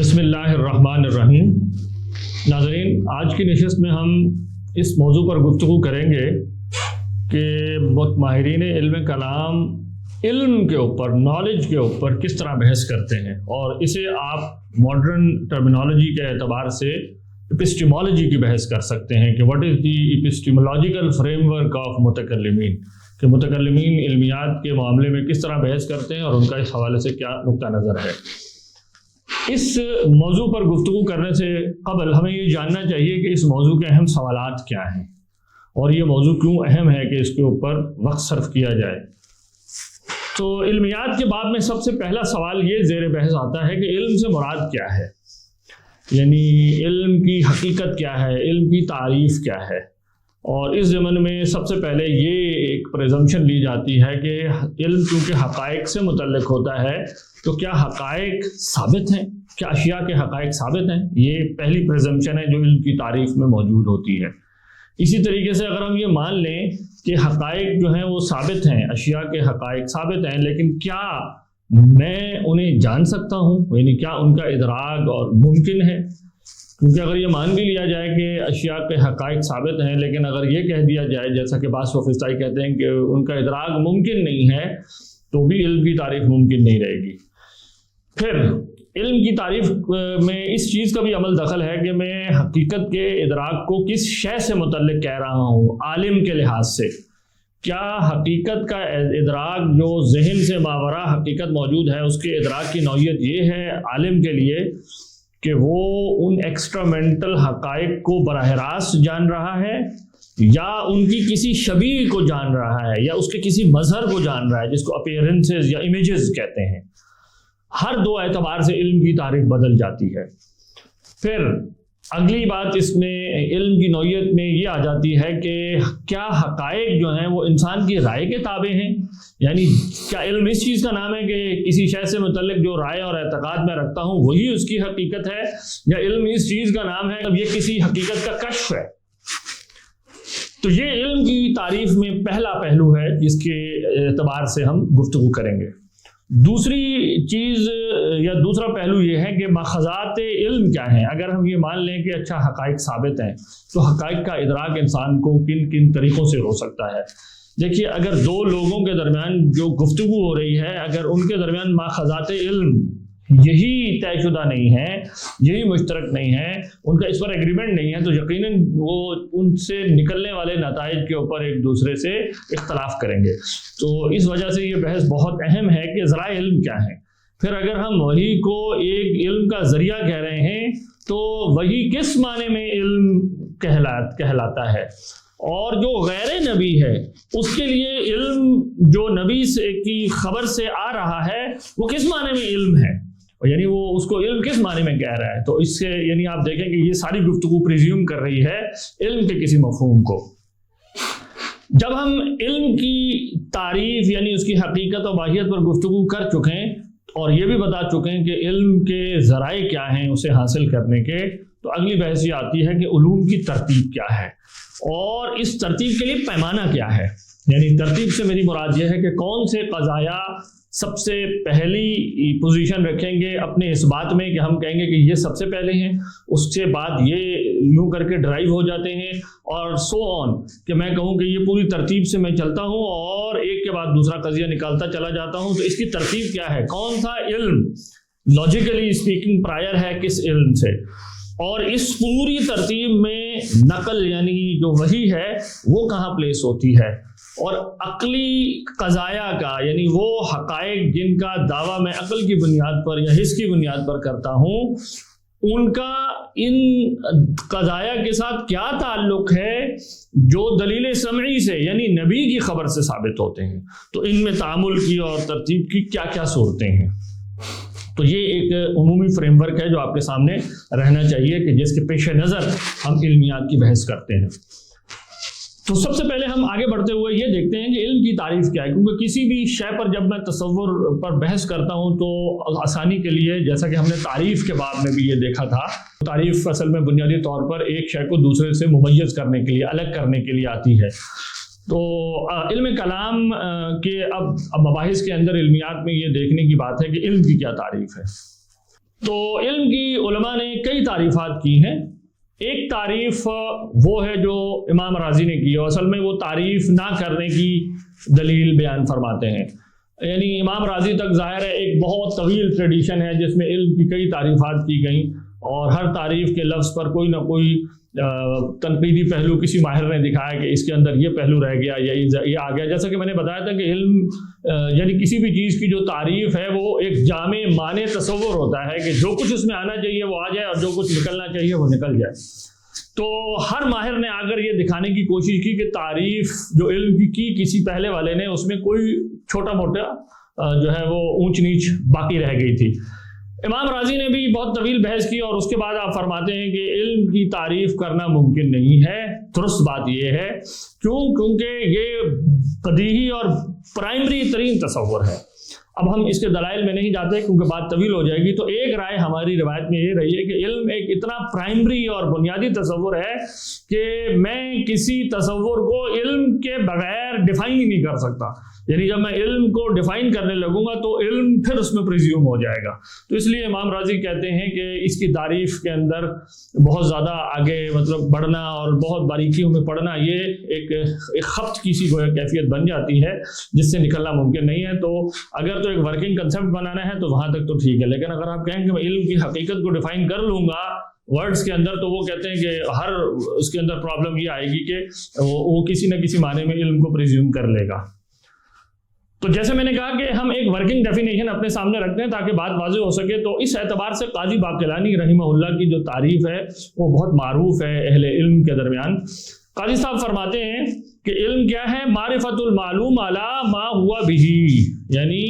بسم اللہ الرحمن الرحیم۔ ناظرین، آج کی نشست میں ہم اس موضوع پر گفتگو کریں گے کہ ماہرین علم کلام علم کے اوپر، نالج کے اوپر کس طرح بحث کرتے ہیں، اور اسے آپ ماڈرن ٹرمینالوجی کے اعتبار سے اپسٹیمالوجی کی بحث کر سکتے ہیں کہ what is the epistemological framework of متکلمین، کہ متکلمین علمیات کے معاملے میں کس طرح بحث کرتے ہیں اور ان کا اس حوالے سے کیا نقطہ نظر ہے۔ اس موضوع پر گفتگو کرنے سے قبل ہمیں یہ جاننا چاہیے کہ اس موضوع کے اہم سوالات کیا ہیں اور یہ موضوع کیوں اہم ہے کہ اس کے اوپر وقت صرف کیا جائے۔ تو علمیات کے باب میں سب سے پہلا سوال یہ زیر بحث آتا ہے کہ علم سے مراد کیا ہے، یعنی علم کی حقیقت کیا ہے، علم کی تعریف کیا ہے۔ اور اس ضمن میں سب سے پہلے یہ ایک پریزمپشن لی جاتی ہے کہ علم چونکہ حقائق سے متعلق ہوتا ہے تو کیا حقائق ثابت ہیں، کیا اشیاء کے حقائق ثابت ہیں، یہ پہلی پریزمپشن ہے جو علم کی تعریف میں موجود ہوتی ہے۔ اسی طریقے سے اگر ہم یہ مان لیں کہ حقائق جو ہیں وہ ثابت ہیں، اشیاء کے حقائق ثابت ہیں، لیکن کیا میں انہیں جان سکتا ہوں، یعنی کیا ان کا ادراک اور ممکن ہے؟ کیونکہ اگر یہ مان بھی لیا جائے کہ اشیاء کے حقائق ثابت ہیں، لیکن اگر یہ کہہ دیا جائے جیسا کہ بعض سوفسٹائی کہتے ہیں کہ ان کا ادراک ممکن نہیں ہے، تو بھی علم کی تعریف ممکن نہیں رہے گی۔ پھر علم کی تعریف میں اس چیز کا بھی عمل دخل ہے کہ میں حقیقت کے ادراک کو کس شے سے متعلق کہہ رہا ہوں، عالم کے لحاظ سے۔ کیا حقیقت کا ادراک جو ذہن سے ماورا حقیقت موجود ہے، اس کے ادراک کی نوعیت یہ ہے عالم کے لیے کہ وہ ان ایکسٹرامنٹل حقائق کو براہ راست جان رہا ہے، یا ان کی کسی شبیہ کو جان رہا ہے، یا اس کے کسی مظہر کو جان رہا ہے جس کو اپیرنسز یا امیجز کہتے ہیں۔ ہر دو اعتبار سے علم کی تعریف بدل جاتی ہے۔ پھر اگلی بات اس میں علم کی نوعیت میں یہ آ جاتی ہے کہ کیا حقائق جو ہیں وہ انسان کی رائے کے تابع ہیں، یعنی کیا علم اس چیز کا نام ہے کہ کسی شے سے متعلق جو رائے اور اعتقاد میں رکھتا ہوں وہی اس کی حقیقت ہے، یا علم اس چیز کا نام ہے کہ یہ کسی حقیقت کا کشف ہے۔ تو یہ علم کی تعریف میں پہلا پہلو ہے جس کے اعتبار سے ہم گفتگو کریں گے۔ دوسری چیز یا دوسرا پہلو یہ ہے کہ ماخذات علم کیا ہیں۔ اگر ہم یہ مان لیں کہ اچھا حقائق ثابت ہیں، تو حقائق کا ادراک انسان کو کن کن طریقوں سے ہو سکتا ہے۔ دیکھیے، اگر دو لوگوں کے درمیان جو گفتگو ہو رہی ہے، اگر ان کے درمیان ماخذات علم یہی طے شدہ نہیں ہے، یہی مشترک نہیں ہے، ان کا اس پر ایگریمنٹ نہیں ہے، تو یقیناً وہ ان سے نکلنے والے نتائج کے اوپر ایک دوسرے سے اختلاف کریں گے۔ تو اس وجہ سے یہ بحث بہت اہم ہے کہ ذرائع علم کیا ہیں۔ پھر اگر ہم وحی کو ایک علم کا ذریعہ کہہ رہے ہیں تو وحی کس معنی میں علم کہلاتا ہے، اور جو غیر نبی ہے اس کے لیے علم جو نبی کی خبر سے آ رہا ہے وہ کس معنی میں علم ہے، یعنی وہ اس کو علم کس معنی میں کہہ رہا ہے۔ تو اس سے یعنی آپ دیکھیں کہ یہ ساری گفتگو پریزیوم کر رہی ہے علم کے کسی مفہوم کو۔ جب ہم علم کی تعریف یعنی اس کی حقیقت و ماہیت پر گفتگو کر چکے ہیں اور یہ بھی بتا چکے ہیں کہ علم کے ذرائع کیا ہیں اسے حاصل کرنے کے، تو اگلی بحث یہ آتی ہے کہ علوم کی ترتیب کیا ہے اور اس ترتیب کے لیے پیمانہ کیا ہے۔ یعنی ترتیب سے میری مراد یہ ہے کہ کون سے قضایا سب سے پہلی پوزیشن رکھیں گے اپنے اس بات میں کہ ہم کہیں گے کہ یہ سب سے پہلے ہیں، اس کے بعد یہ یوں کر کے ڈرائیو ہو جاتے ہیں، اور سو آن، کہ میں کہوں کہ یہ پوری ترتیب سے میں چلتا ہوں اور ایک کے بعد دوسرا قضیہ نکالتا چلا جاتا ہوں۔ تو اس کی ترتیب کیا ہے، کون سا علم لاجیکلی اسپیکنگ پرائر ہے کس علم سے، اور اس پوری ترتیب میں نقل یعنی جو وحی ہے وہ کہاں پلیس ہوتی ہے، اور عقلی قضایا کا یعنی وہ حقائق جن کا دعویٰ میں عقل کی بنیاد پر یا حس کی بنیاد پر کرتا ہوں، ان کا ان قضایا کے ساتھ کیا تعلق ہے جو دلیل سمعی سے یعنی نبی کی خبر سے ثابت ہوتے ہیں۔ تو ان میں تعامل کی اور ترتیب کی کیا کیا صورتیں ہیں۔ تو یہ ایک عمومی فریم ورک ہے جو آپ کے سامنے رہنا چاہیے کہ جس کے پیش نظر ہم علمیات کی بحث کرتے ہیں۔ تو سب سے پہلے ہم آگے بڑھتے ہوئے یہ دیکھتے ہیں کہ علم کی تعریف کیا ہے، کیونکہ کسی بھی شے پر جب میں تصور پر بحث کرتا ہوں تو آسانی کے لیے، جیسا کہ ہم نے تعریف کے باب میں بھی یہ دیکھا تھا، تعریف اصل میں بنیادی طور پر ایک شے کو دوسرے سے ممیز کرنے کے لیے، الگ کرنے کے لیے آتی ہے۔ تو علم کلام کے اب مباحث کے اندر علمیات میں یہ دیکھنے کی بات ہے کہ علم کی کیا تعریف ہے۔ تو علم کی علماء نے کئی تعریفات کی ہیں. ایک تعریف وہ ہے جو امام راضی نے کی ہے، اصل میں وہ تعریف نہ کرنے کی دلیل بیان فرماتے ہیں. یعنی امام راضی تک ظاہر ہے ایک بہت طویل ٹریڈیشن ہے جس میں علم کی کئی تعریفات کی گئیں، اور ہر تعریف کے لفظ پر کوئی نہ کوئی تنقیدی پہلو کسی ماہر نے دکھایا کہ اس کے اندر یہ پہلو رہ گیا یا یہ آ گیا. جیسا کہ میں نے بتایا تھا کہ علم یعنی کسی بھی چیز کی جو تعریف ہے وہ ایک جامع معنی تصور ہوتا ہے کہ جو کچھ اس میں آنا چاہیے وہ آ جائے اور جو کچھ نکلنا چاہیے وہ نکل جائے. تو ہر ماہر نے آ کر یہ دکھانے کی کوشش کی کہ تعریف جو علم کی کسی پہلے والے نے اس میں کوئی چھوٹا موٹا جو ہے وہ اونچ نیچ باقی رہ گئی تھی. امام راضی نے بھی بہت طویل بحث کی اور اس کے بعد آپ فرماتے ہیں کہ علم کی تعریف کرنا ممکن نہیں ہے. درست بات یہ ہے کیونکہ یہ بدیہی اور پرائمری ترین تصور ہے. اب ہم اس کے دلائل میں نہیں جاتے کیونکہ بات طویل ہو جائے گی. تو ایک رائے ہماری روایت میں یہ رہی ہے کہ علم ایک اتنا پرائمری اور بنیادی تصور ہے کہ میں کسی تصور کو علم کے بغیر ڈیفائن ہی نہیں کر سکتا. یعنی جب میں علم کو ڈیفائن کرنے لگوں گا تو علم پھر اس میں پریزیوم ہو جائے گا. تو اس لیے امام راضی کہتے ہیں کہ اس کی تعریف کے اندر بہت زیادہ آگے بڑھنا اور بہت باریکیوں میں پڑھنا یہ ایک خبط کی سی کیفیت بن جاتی ہے جس سے نکلنا ممکن نہیں ہے. تو اگر تو ایک ورکنگ کنسیپٹ بنانا ہے تو وہاں تک تو ٹھیک ہے، لیکن اگر آپ کہیں کہ میں علم کی حقیقت کو ڈیفائن کر لوں گا ورڈز کے اندر تو وہ کہتے ہیں کہ ہر اس کے اندر پرابلم یہ آئے گی کہ وہ کسی نہ کسی معنی میں علم کو پریزیوم کر لے گا. تو جیسے میں نے کہا کہ ہم ایک ورکنگ ڈیفینیشن اپنے سامنے رکھتے ہیں تاکہ بات واضح ہو سکے. تو اس اعتبار سے قاضی باقلانی رحمہ اللہ کی جو تعریف ہے وہ بہت معروف ہے اہل علم کے درمیان. قاضی صاحب فرماتے ہیں کہ علم کیا ہے؟ معرفت المعلوم علی ما ہوا بہ، یعنی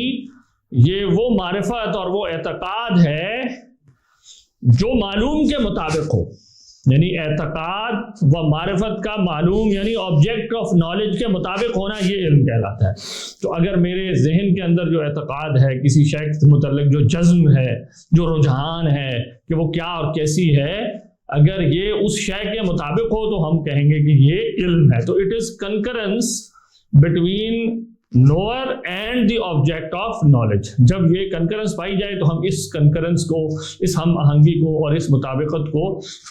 یہ وہ معرفت اور وہ اعتقاد ہے جو معلوم کے مطابق ہو. یعنی اعتقاد و معرفت کا معلوم یعنی آبجیکٹ آف نالج کے مطابق ہونا یہ علم کہلاتا ہے. تو اگر میرے ذہن کے اندر جو اعتقاد ہے کسی شے سے متعلق، جو جزم ہے، جو رجحان ہے کہ وہ کیا اور کیسی ہے، اگر یہ اس شے کے مطابق ہو تو ہم کہیں گے کہ یہ علم ہے. تو it is concurrence between knower and the object of knowledge. جب یہ کنکرنس پائی جائے تو ہم اس کنکرنس کو، اس ہم آہنگی کو اور اس مطابقت کو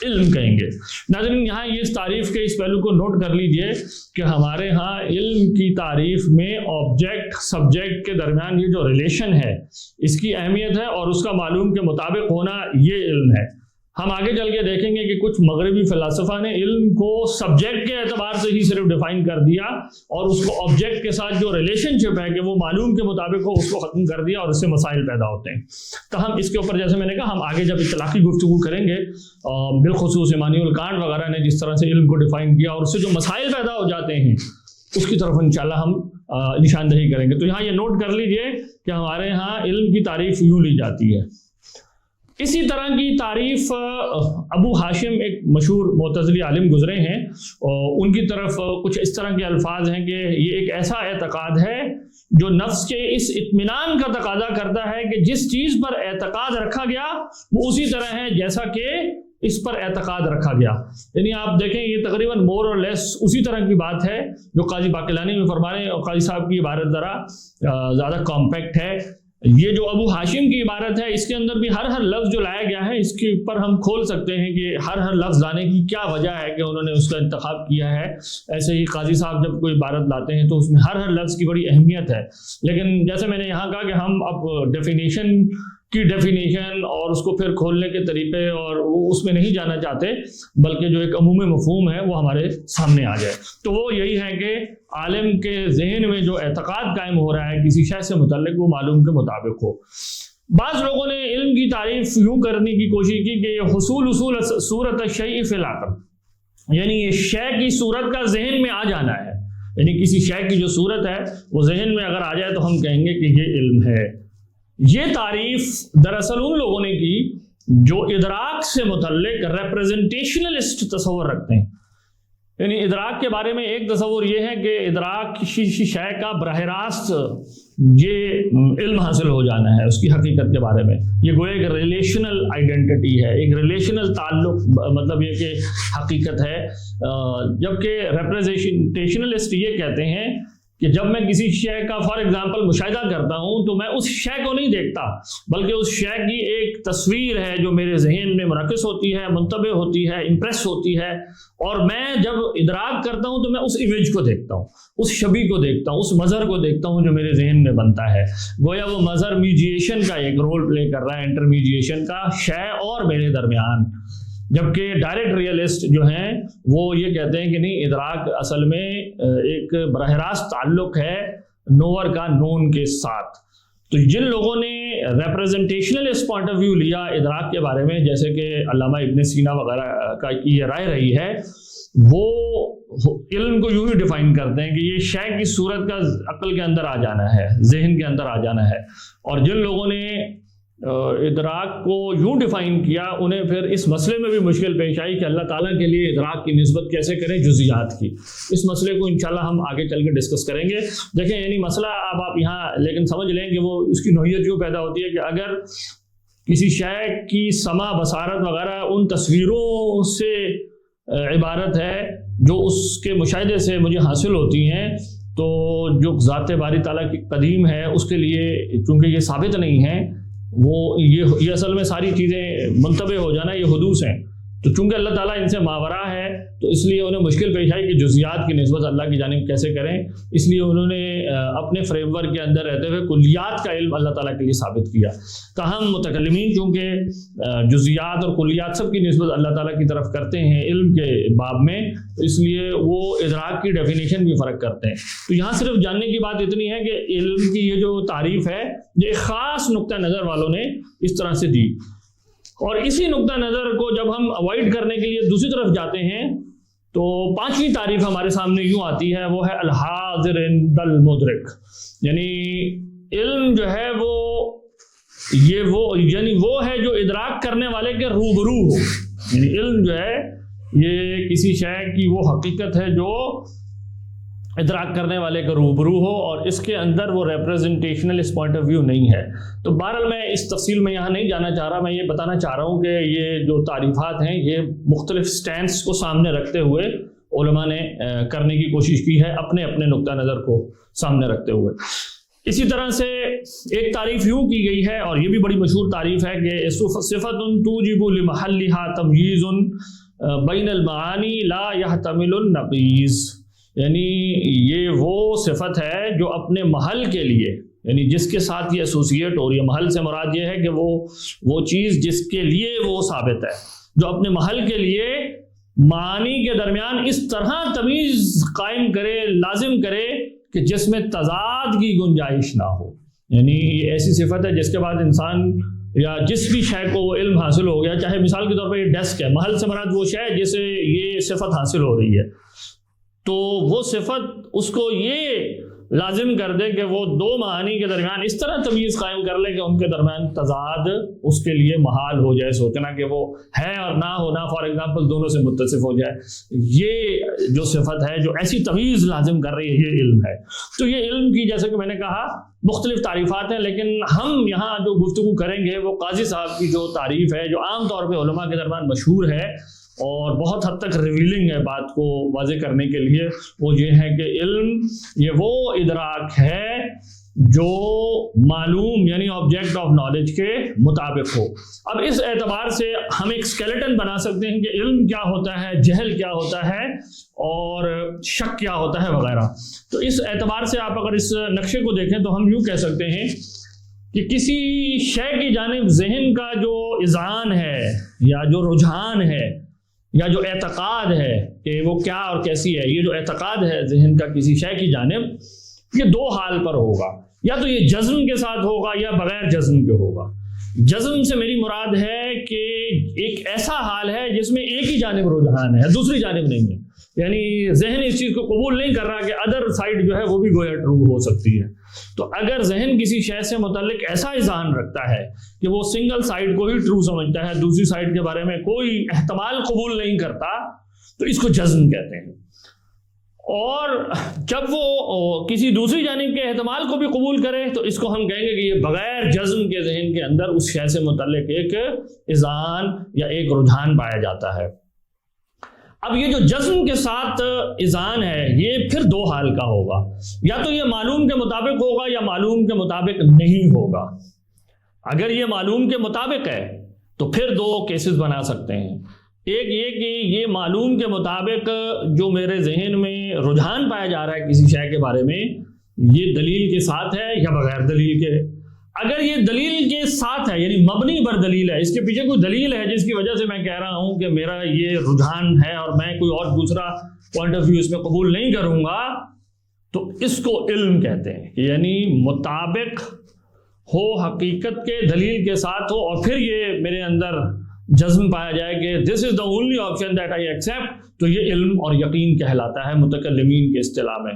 علم کہیں گے. ناظرین یہاں یہ اس تعریف کے اس پہلو کو نوٹ کر لیجئے کہ ہمارے ہاں علم کی تعریف میں آبجیکٹ سبجیکٹ کے درمیان یہ جو ریلیشن ہے اس کی اہمیت ہے اور اس کا معلوم کے مطابق ہونا یہ علم ہے. ہم آگے چل کے دیکھیں گے کہ کچھ مغربی فلاسفہ نے علم کو سبجیکٹ کے اعتبار سے ہی صرف ڈیفائن کر دیا اور اس کو آبجیکٹ کے ساتھ جو ریلیشن شپ ہے کہ وہ معلوم کے مطابق ہو اس کو ختم کر دیا اور اس سے مسائل پیدا ہوتے ہیں. تو ہم اس کے اوپر جیسے میں نے کہا ہم آگے جب اطلاقی گفتگو کریں گے بالخصوص ایمانوئل کانٹ وغیرہ نے جس طرح سے علم کو ڈیفائن کیا اور اس سے جو مسائل پیدا ہو جاتے ہیں اس کی طرف انشاءاللہ ہم نشاندہی کریں گے. تو یہاں یہ نوٹ کر لیجئے کہ ہمارے ہاں علم کی تعریف یوں لی جاتی ہے. اسی طرح کی تعریف ابو ہاشم ایک مشہور معتزلی عالم گزرے ہیں، ان کی طرف کچھ اس طرح کے الفاظ ہیں کہ یہ ایک ایسا اعتقاد ہے جو نفس کے اس اطمینان کا تقاضا کرتا ہے کہ جس چیز پر اعتقاد رکھا گیا وہ اسی طرح ہے جیسا کہ اس پر اعتقاد رکھا گیا. یعنی آپ دیکھیں یہ تقریباً مور اور لیس اسی طرح کی بات ہے جو قاضی باقلانی میں فرما رہے ہیں، اور قاضی صاحب کی عبارت ذرا زیادہ کمپیکٹ ہے. یہ جو ابو ہاشم کی عبارت ہے اس کے اندر بھی ہر لفظ جو لایا گیا ہے اس کے اوپر ہم کھول سکتے ہیں کہ ہر لفظ لانے کی کیا وجہ ہے کہ انہوں نے اس کا انتخاب کیا ہے. ایسے ہی قاضی صاحب جب کوئی عبارت لاتے ہیں تو اس میں ہر لفظ کی بڑی اہمیت ہے. لیکن جیسے میں نے یہاں کہا کہ ہم اب ڈیفینیشن اور اس کو پھر کھولنے کے طریقے اور اس میں نہیں جانا چاہتے بلکہ جو ایک عمومی مفہوم ہے وہ ہمارے سامنے آ جائے. تو وہ یہی ہے کہ عالم کے ذہن میں جو اعتقاد قائم ہو رہا ہے کسی شے سے متعلق وہ معلوم کے مطابق ہو. بعض لوگوں نے علم کی تعریف یوں کرنے کی کوشش کی کہ یہ حصول صورت الشیء فی العقل، یعنی یہ شے کی صورت کا ذہن میں آ جانا ہے. یعنی کسی شے کی جو صورت ہے وہ ذہن میں اگر آ جائے تو ہم کہیں گے کہ یہ علم ہے. یہ تعریف دراصل ان لوگوں نے کی جو ادراک سے متعلق ریپریزنٹیشنلسٹ تصور رکھتے ہیں. یعنی ادراک کے بارے میں ایک تصور یہ ہے کہ ادراک کسی شے کا براہ راست یہ علم حاصل ہو جانا ہے اس کی حقیقت کے بارے میں. یہ گویا ایک ریلیشنل آئیڈینٹی ہے، ایک ریلیشنل تعلق، مطلب یہ کہ حقیقت ہے. جبکہ ریپریزنٹیشنلسٹ یہ کہتے ہیں کہ جب میں کسی شے کا فار ایگزامپل مشاہدہ کرتا ہوں تو میں اس شے کو نہیں دیکھتا، بلکہ اس شے کی ایک تصویر ہے جو میرے ذہن میں منعکس ہوتی ہے، منتبہ ہوتی ہے، امپریس ہوتی ہے، اور میں جب ادراک کرتا ہوں تو میں اس امیج کو دیکھتا ہوں، اس شبیہ کو دیکھتا ہوں، اس مظہر کو دیکھتا ہوں جو میرے ذہن میں بنتا ہے۔ گویا وہ مظہر میڈیشن کا ایک رول پلے کر رہا ہے، انٹرمیڈیشن کا، شے اور میرے درمیان۔ جبکہ ڈائریکٹ ریئلسٹ جو ہیں وہ یہ کہتے ہیں کہ نہیں، ادراک اصل میں ایک براہ راست تعلق ہے نوور کا نون کے ساتھ۔ تو جن لوگوں نے ریپریزنٹیشنلسٹ پوائنٹ آف ویو لیا ادراک کے بارے میں، جیسے کہ علامہ ابن سینا وغیرہ کا کی یہ رائے رہی ہے، وہ علم کو یوں ہی ڈیفائن کرتے ہیں کہ یہ شے کی صورت کا عقل کے اندر آ جانا ہے، ذہن کے اندر آ جانا ہے۔ اور جن لوگوں نے ادراک کو یوں ڈیفائن کیا، انہیں پھر اس مسئلے میں بھی مشکل پیش آئی کہ اللہ تعالیٰ کے لیے ادراک کی نسبت کیسے کریں جزیات کی۔ اس مسئلے کو انشاءاللہ ہم آگے چل کے ڈسکس کریں گے۔ دیکھیں یعنی مسئلہ آپ یہاں لیکن سمجھ لیں کہ وہ اس کی نوعیت یوں پیدا ہوتی ہے کہ اگر کسی شے کی سمع، بصارت وغیرہ ان تصویروں سے عبارت ہے جو اس کے مشاہدے سے مجھے حاصل ہوتی ہیں، تو جو ذات باری تعالیٰ کی قدیم ہے اس کے لیے چونکہ یہ ثابت نہیں ہے، وہ یہ اصل میں ساری چیزیں منتبہ ہو جانا یہ حدوث ہیں، تو چونکہ اللہ تعالیٰ ان سے ماورا ہے تو اس لیے انہیں مشکل پیش آئی کہ جزیات کی نسبت اللہ کی جانب کیسے کریں۔ اس لیے انہوں نے اپنے فریم ورک کے اندر رہتے ہوئے کلیات کا علم اللہ تعالیٰ کے لیے ثابت کیا۔ تاہم متکلمین چونکہ جزیات اور کلیات سب کی نسبت اللہ تعالیٰ کی طرف کرتے ہیں علم کے باب میں، اس لیے وہ ادراک کی ڈیفینیشن بھی فرق کرتے ہیں۔ تو یہاں صرف جاننے کی بات اتنی ہے کہ علم کی یہ جو تعریف ہے یہ ایک خاص نقطہ نظر والوں نے اس طرح سے دی، اور اسی نقطہ نظر کو جب ہم اوائڈ کرنے کے لیے دوسری طرف جاتے ہیں تو پانچویں تعریف ہمارے سامنے یوں آتی ہے، وہ ہے الحاضر عند المدرک۔ یعنی علم جو ہے وہ ہے جو ادراک کرنے والے کے روبرو ہو۔ یعنی علم جو ہے یہ کسی شے کی وہ حقیقت ہے جو ادراک کرنے والے کا روبرو ہو، اور اس کے اندر وہ ریپریزنٹیشنل اس پوائنٹ آف ویو نہیں ہے۔ تو بہرحال میں اس تفصیل میں یہاں نہیں جانا چاہ رہا، میں یہ بتانا چاہ رہا ہوں کہ یہ جو تعریفات ہیں یہ مختلف سٹینس کو سامنے رکھتے ہوئے علماء نے کرنے کی کوشش کی ہے، اپنے اپنے نقطہ نظر کو سامنے رکھتے ہوئے۔ اسی طرح سے ایک تعریف یوں کی گئی ہے، اور یہ بھی بڑی مشہور تعریف ہے کہ صفت توجب لمحلها تمییز بین المعانی لا يحتمل النقیض۔ یعنی یہ وہ صفت ہے جو اپنے محل کے لیے، یعنی جس کے ساتھ یہ ایسوسیٹ ہو رہی ہے، محل سے مراد یہ ہے کہ وہ چیز جس کے لیے وہ ثابت ہے، جو اپنے محل کے لیے معانی کے درمیان اس طرح تمیز قائم کرے، لازم کرے کہ جس میں تضاد کی گنجائش نہ ہو۔ یعنی یہ ایسی صفت ہے جس کے بعد انسان یا جس بھی شے کو وہ علم حاصل ہو گیا، چاہے مثال کے طور پر یہ ڈیسک ہے، محل سے مراد وہ شے جسے یہ صفت حاصل ہو رہی ہے، تو وہ صفت اس کو یہ لازم کر دے کہ وہ دو معانی کے درمیان اس طرح تمیز قائم کر لے کہ ان کے درمیان تضاد اس کے لیے محال ہو جائے، سوچنا کہ وہ ہے اور نہ ہونا فار ایگزامپل دونوں سے متصف ہو جائے۔ یہ جو صفت ہے جو ایسی تمیز لازم کر رہی ہے یہ علم ہے۔ تو یہ علم کی جیسے کہ میں نے کہا مختلف تعریفات ہیں، لیکن ہم یہاں جو گفتگو کریں گے وہ قاضی صاحب کی جو تعریف ہے جو عام طور پہ علماء کے درمیان مشہور ہے اور بہت حد تک ریویلنگ ہے بات کو واضح کرنے کے لیے، وہ یہ ہے کہ علم یہ وہ ادراک ہے جو معلوم یعنی آبجیکٹ آف نالج کے مطابق ہو۔ اب اس اعتبار سے ہم ایک اسکیلیٹن بنا سکتے ہیں کہ علم کیا ہوتا ہے، جہل کیا ہوتا ہے اور شک کیا ہوتا ہے وغیرہ۔ تو اس اعتبار سے آپ اگر اس نقشے کو دیکھیں تو ہم یوں کہہ سکتے ہیں کہ کسی شے کی جانب ذہن کا جو اذعان ہے یا جو رجحان ہے یا جو اعتقاد ہے کہ وہ کیا اور کیسی ہے، یہ جو اعتقاد ہے ذہن کا کسی شے کی جانب، یہ دو حال پر ہوگا، یا تو یہ جزم کے ساتھ ہوگا یا بغیر جزم کے ہوگا۔ جزم سے میری مراد ہے کہ ایک ایسا حال ہے جس میں ایک ہی جانب رجحان ہے، دوسری جانب نہیں ہے، یعنی ذہن اس چیز کو قبول نہیں کر رہا کہ ادر سائڈ جو ہے وہ بھی گویا ٹرو ہو سکتی ہے۔ تو اگر ذہن کسی شے سے متعلق ایسا اذعان رکھتا ہے کہ وہ سنگل سائڈ کو ہی ٹرو سمجھتا ہے، دوسری سائڈ کے بارے میں کوئی احتمال قبول نہیں کرتا، تو اس کو جزم کہتے ہیں۔ اور جب وہ کسی دوسری جانب کے احتمال کو بھی قبول کرے تو اس کو ہم کہیں گے کہ یہ بغیر جزم کے ذہن کے اندر اس شے سے متعلق ایک اذعان یا ایک رجحان پایا جاتا ہے۔ اب یہ جو جزم کے ساتھ اذعان ہے یہ پھر دو حال کا ہوگا، یا تو یہ معلوم کے مطابق ہوگا یا معلوم کے مطابق نہیں ہوگا۔ اگر یہ معلوم کے مطابق ہے تو پھر دو کیسز بنا سکتے ہیں، ایک یہ کہ یہ معلوم کے مطابق جو میرے ذہن میں رجحان پایا جا رہا ہے کسی شے کے بارے میں، یہ دلیل کے ساتھ ہے یا بغیر دلیل کے۔ اگر یہ دلیل کے ساتھ ہے یعنی مبنی بر دلیل ہے، اس کے پیچھے کوئی دلیل ہے جس کی وجہ سے میں کہہ رہا ہوں کہ میرا یہ رجحان ہے اور میں کوئی اور دوسرا پوائنٹ آف ویو اس میں قبول نہیں کروں گا، تو اس کو علم کہتے ہیں، یعنی مطابق ہو حقیقت کے، دلیل کے ساتھ ہو، اور پھر یہ میرے اندر جزم پایا جائے کہ this is the only option that I accept, تو یہ علم اور یقین کہلاتا ہے متکلمین کے اصطلاح میں۔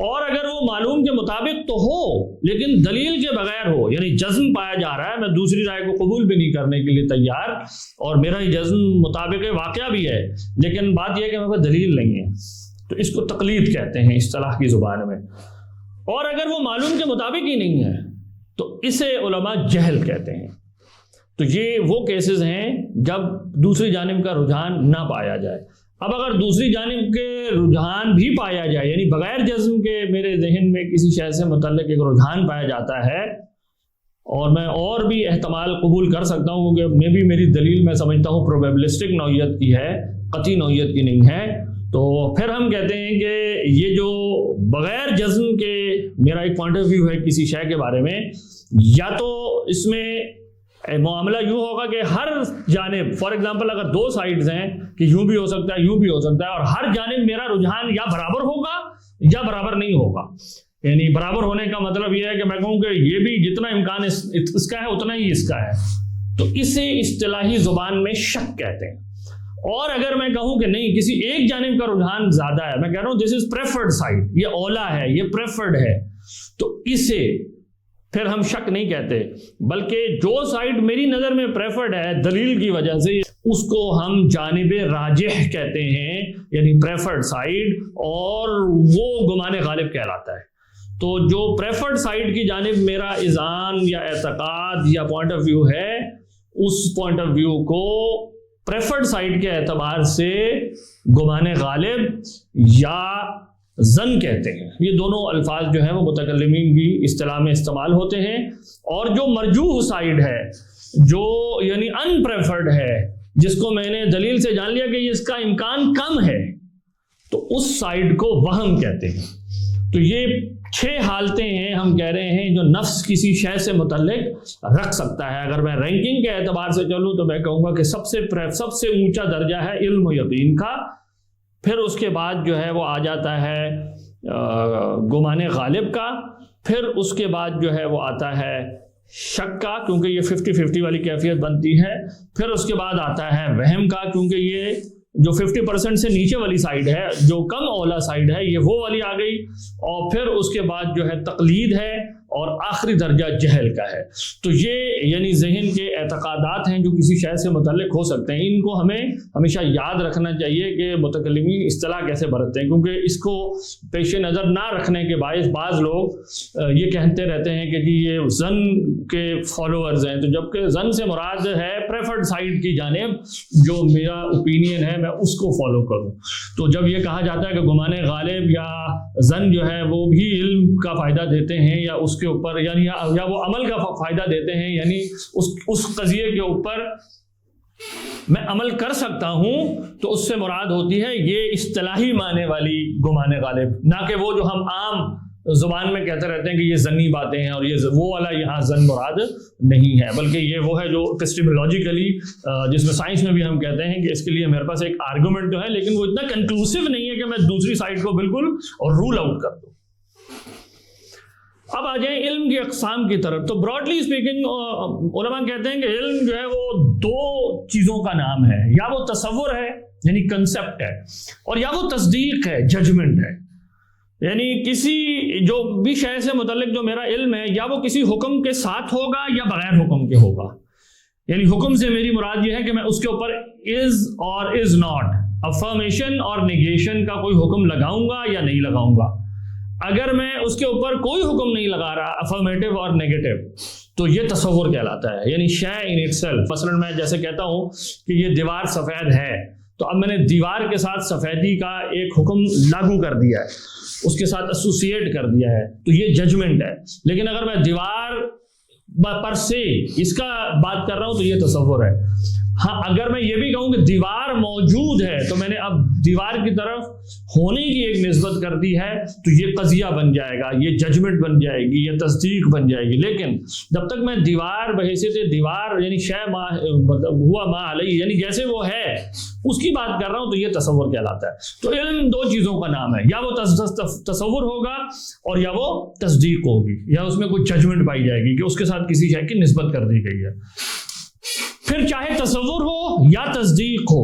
اور اگر وہ معلوم کے مطابق تو ہو لیکن دلیل کے بغیر ہو، یعنی جزم پایا جا رہا ہے، میں دوسری رائے کو قبول بھی نہیں کرنے کے لیے تیار، اور میرا ہی جزم مطابق واقعہ بھی ہے، لیکن بات یہ ہے کہ میرے پاس دلیل نہیں ہے، تو اس کو تقلید کہتے ہیں اصطلاح کی زبان میں۔ اور اگر وہ معلوم کے مطابق ہی نہیں ہے تو اسے علماء جہل کہتے ہیں۔ تو یہ وہ کیسز ہیں جب دوسری جانب کا رجحان نہ پایا جائے۔ اب اگر دوسری جانب کے رجحان بھی پایا جائے، یعنی بغیر جزم کے میرے ذہن میں کسی شے سے متعلق ایک رجحان پایا جاتا ہے، اور میں اور بھی احتمال قبول کر سکتا ہوں کیونکہ میں بھی میری دلیل میں سمجھتا ہوں پروبیبلسٹک نوعیت کی ہے، قطعی نوعیت کی نہیں ہے، تو پھر ہم کہتے ہیں کہ یہ جو بغیر جزم کے میرا ایک پوائنٹ آف ویو ہے کسی شے کے بارے میں، یا تو اس میں معاملہ یوں ہوگا کہ ہر جانب، فار ایگزامپل اگر دو سائڈز ہیں کہ یوں بھی ہو سکتا ہے یوں بھی ہو سکتا ہے، اور ہر جانب میرا رجحان یا برابر ہوگا یا برابر نہیں ہوگا۔ یعنی برابر ہونے کا مطلب یہ ہے کہ میں کہوں کہ یہ بھی جتنا امکان اس کا ہے اتنا ہی اس کا ہے، تو اسے اصطلاحی زبان میں شک کہتے ہیں۔ اور اگر میں کہوں کہ نہیں کسی ایک جانب کا رجحان زیادہ ہے، میں کہہ رہا ہوں دس از پریفرڈ سائڈ، یہ اولا ہے، یہ پریفرڈ ہے، تو اسے پھر ہم شک نہیں کہتے، بلکہ جو سائڈ میری نظر میں پریفرڈ ہے دلیل کی وجہ سے، اس کو ہم جانب راجح کہتے ہیں، یعنی پریفرڈ سائڈ، اور وہ گمان غالب کہلاتا ہے۔ تو جو پریفرڈ سائڈ کی جانب میرا اذعان یا اعتقاد یا پوائنٹ آف ویو ہے، اس پوائنٹ آف ویو کو پریفرڈ سائڈ کے اعتبار سے گمان غالب یا ظن کہتے ہیں۔ یہ دونوں الفاظ جو ہیں وہ متکلمین کی اصطلاح میں استعمال ہوتے ہیں۔ اور جو مرجوح سائڈ ہے، جو یعنی ان پریفرڈ ہے، جس کو میں نے دلیل سے جان لیا کہ اس کا امکان کم ہے، تو اس سائڈ کو وہم کہتے ہیں۔ تو یہ 6 حالتیں ہیں ہم کہہ رہے ہیں جو نفس کسی شے سے متعلق رکھ سکتا ہے۔ اگر میں رینکنگ کے اعتبار سے چلوں تو میں کہوں گا کہ سب سے اونچا درجہ ہے علم و یقین کا، پھر اس کے بعد جو ہے وہ آ جاتا ہے گمان غالب کا، پھر اس کے بعد جو ہے وہ آتا ہے شک کا، کیونکہ یہ 50-50 والی کیفیت بنتی ہے، پھر اس کے بعد آتا ہے وہم کا، کیونکہ یہ جو 50% سے نیچے والی سائڈ ہے، جو کم اولا سائڈ ہے، یہ وہ والی آ گئی، اور پھر اس کے بعد جو ہے تقلید ہے، اور آخری درجہ جہل کا ہے۔ تو یہ یعنی ذہن کے اعتقادات ہیں جو کسی شے سے متعلق ہو سکتے ہیں۔ ان کو ہمیں ہمیشہ یاد رکھنا چاہیے کہ متکلمین اصطلاح کیسے برتتے ہیں، کیونکہ اس کو پیش نظر نہ رکھنے کے باعث بعض لوگ یہ کہتے رہتے ہیں کہ جی یہ ظن کے فالوورز ہیں، تو جبکہ ظن سے مراد ہے پریفرڈ سائڈ کی جانب، جو میرا اوپینین ہے میں اس کو فالو کروں۔ تو جب یہ کہا جاتا ہے کہ گمان غالب یا ظن جو ہے وہ بھی علم کا فائدہ دیتے ہیں، یا اس کے اوپر یعنی یا وہ عمل کا فائدہ دیتے ہیں، یعنی اس قضیے کے اوپر میں عمل کر سکتا ہوں، تو اس سے مراد ہوتی ہے یہ اصطلاحی معنی والی گمان غالب، نہ کہ وہ جو ہم عام زبان میں کہتے رہتے ہیں کہ یہ ظنی باتیں ہیں اور یہ وہ والا یہاں ظن مراد نہیں ہے، بلکہ یہ وہ ہے جو اپسٹیمولوجیکلی جس میں سائنس میں بھی ہم کہتے ہیں کہ اس کے لیے میرے پاس ایک آرگومنٹ جو ہے، لیکن وہ اتنا کنکلوسیو نہیں ہے کہ میں دوسری سائڈ کو بالکل اور رول آؤٹ کر دوں۔ اب آ جائیں علم کی اقسام کی طرف۔ تو براڈلی اسپیکنگ علماء کہتے ہیں کہ علم جو ہے وہ 2 چیزوں کا نام ہے، یا وہ تصور ہے یعنی کنسپٹ ہے، اور یا وہ تصدیق ہے، ججمنٹ ہے۔ یعنی کسی جو بھی شے سے متعلق جو میرا علم ہے، یا وہ کسی حکم کے ساتھ ہوگا یا بغیر حکم کے ہوگا۔ یعنی حکم سے میری مراد یہ ہے کہ میں اس کے اوپر از اور از ناٹ، افرمیشن اور نیگیشن کا کوئی حکم لگاؤں گا یا نہیں لگاؤں گا۔ اگر میں اس کے اوپر کوئی حکم نہیں لگا رہا، افرمیٹو اور نیگیٹو، تو یہ تصور کہلاتا ہے، یعنی شے ان اٹ سیلف۔ مثلا میں جیسے کہتا ہوں کہ یہ دیوار سفید ہے، تو اب میں نے دیوار کے ساتھ سفیدی کا ایک حکم لاگو کر دیا ہے، اس کے ساتھ ایسوسیٹ کر دیا ہے، تو یہ ججمنٹ ہے۔ لیکن اگر میں دیوار پر سے اس کا بات کر رہا ہوں تو یہ تصور ہے۔ ہاں اگر میں یہ بھی کہوں کہ دیوار موجود ہے تو میں نے اب دیوار کی طرف ہونے کی ایک نسبت کر دی ہے، تو یہ قضیہ بن جائے گا، یہ ججمنٹ بن جائے گی، یہ تصدیق بن جائے گی۔ لیکن جب تک میں دیوار بحیثیت دیوار یعنی شے ما ہوا ما علیہ یعنی جیسے وہ ہے اس کی بات کر رہا ہوں تو یہ تصور کہلاتا ہے۔ تو علم دو چیزوں کا نام ہے، یا وہ تصور ہوگا اور یا وہ تصدیق ہوگی، یا اس میں کوئی ججمنٹ پائی جائے گی کہ اس کے ساتھ کسی شے کی نسبت کر دی گئی ہے۔ پھر چاہے تصور ہو یا تصدیق ہو،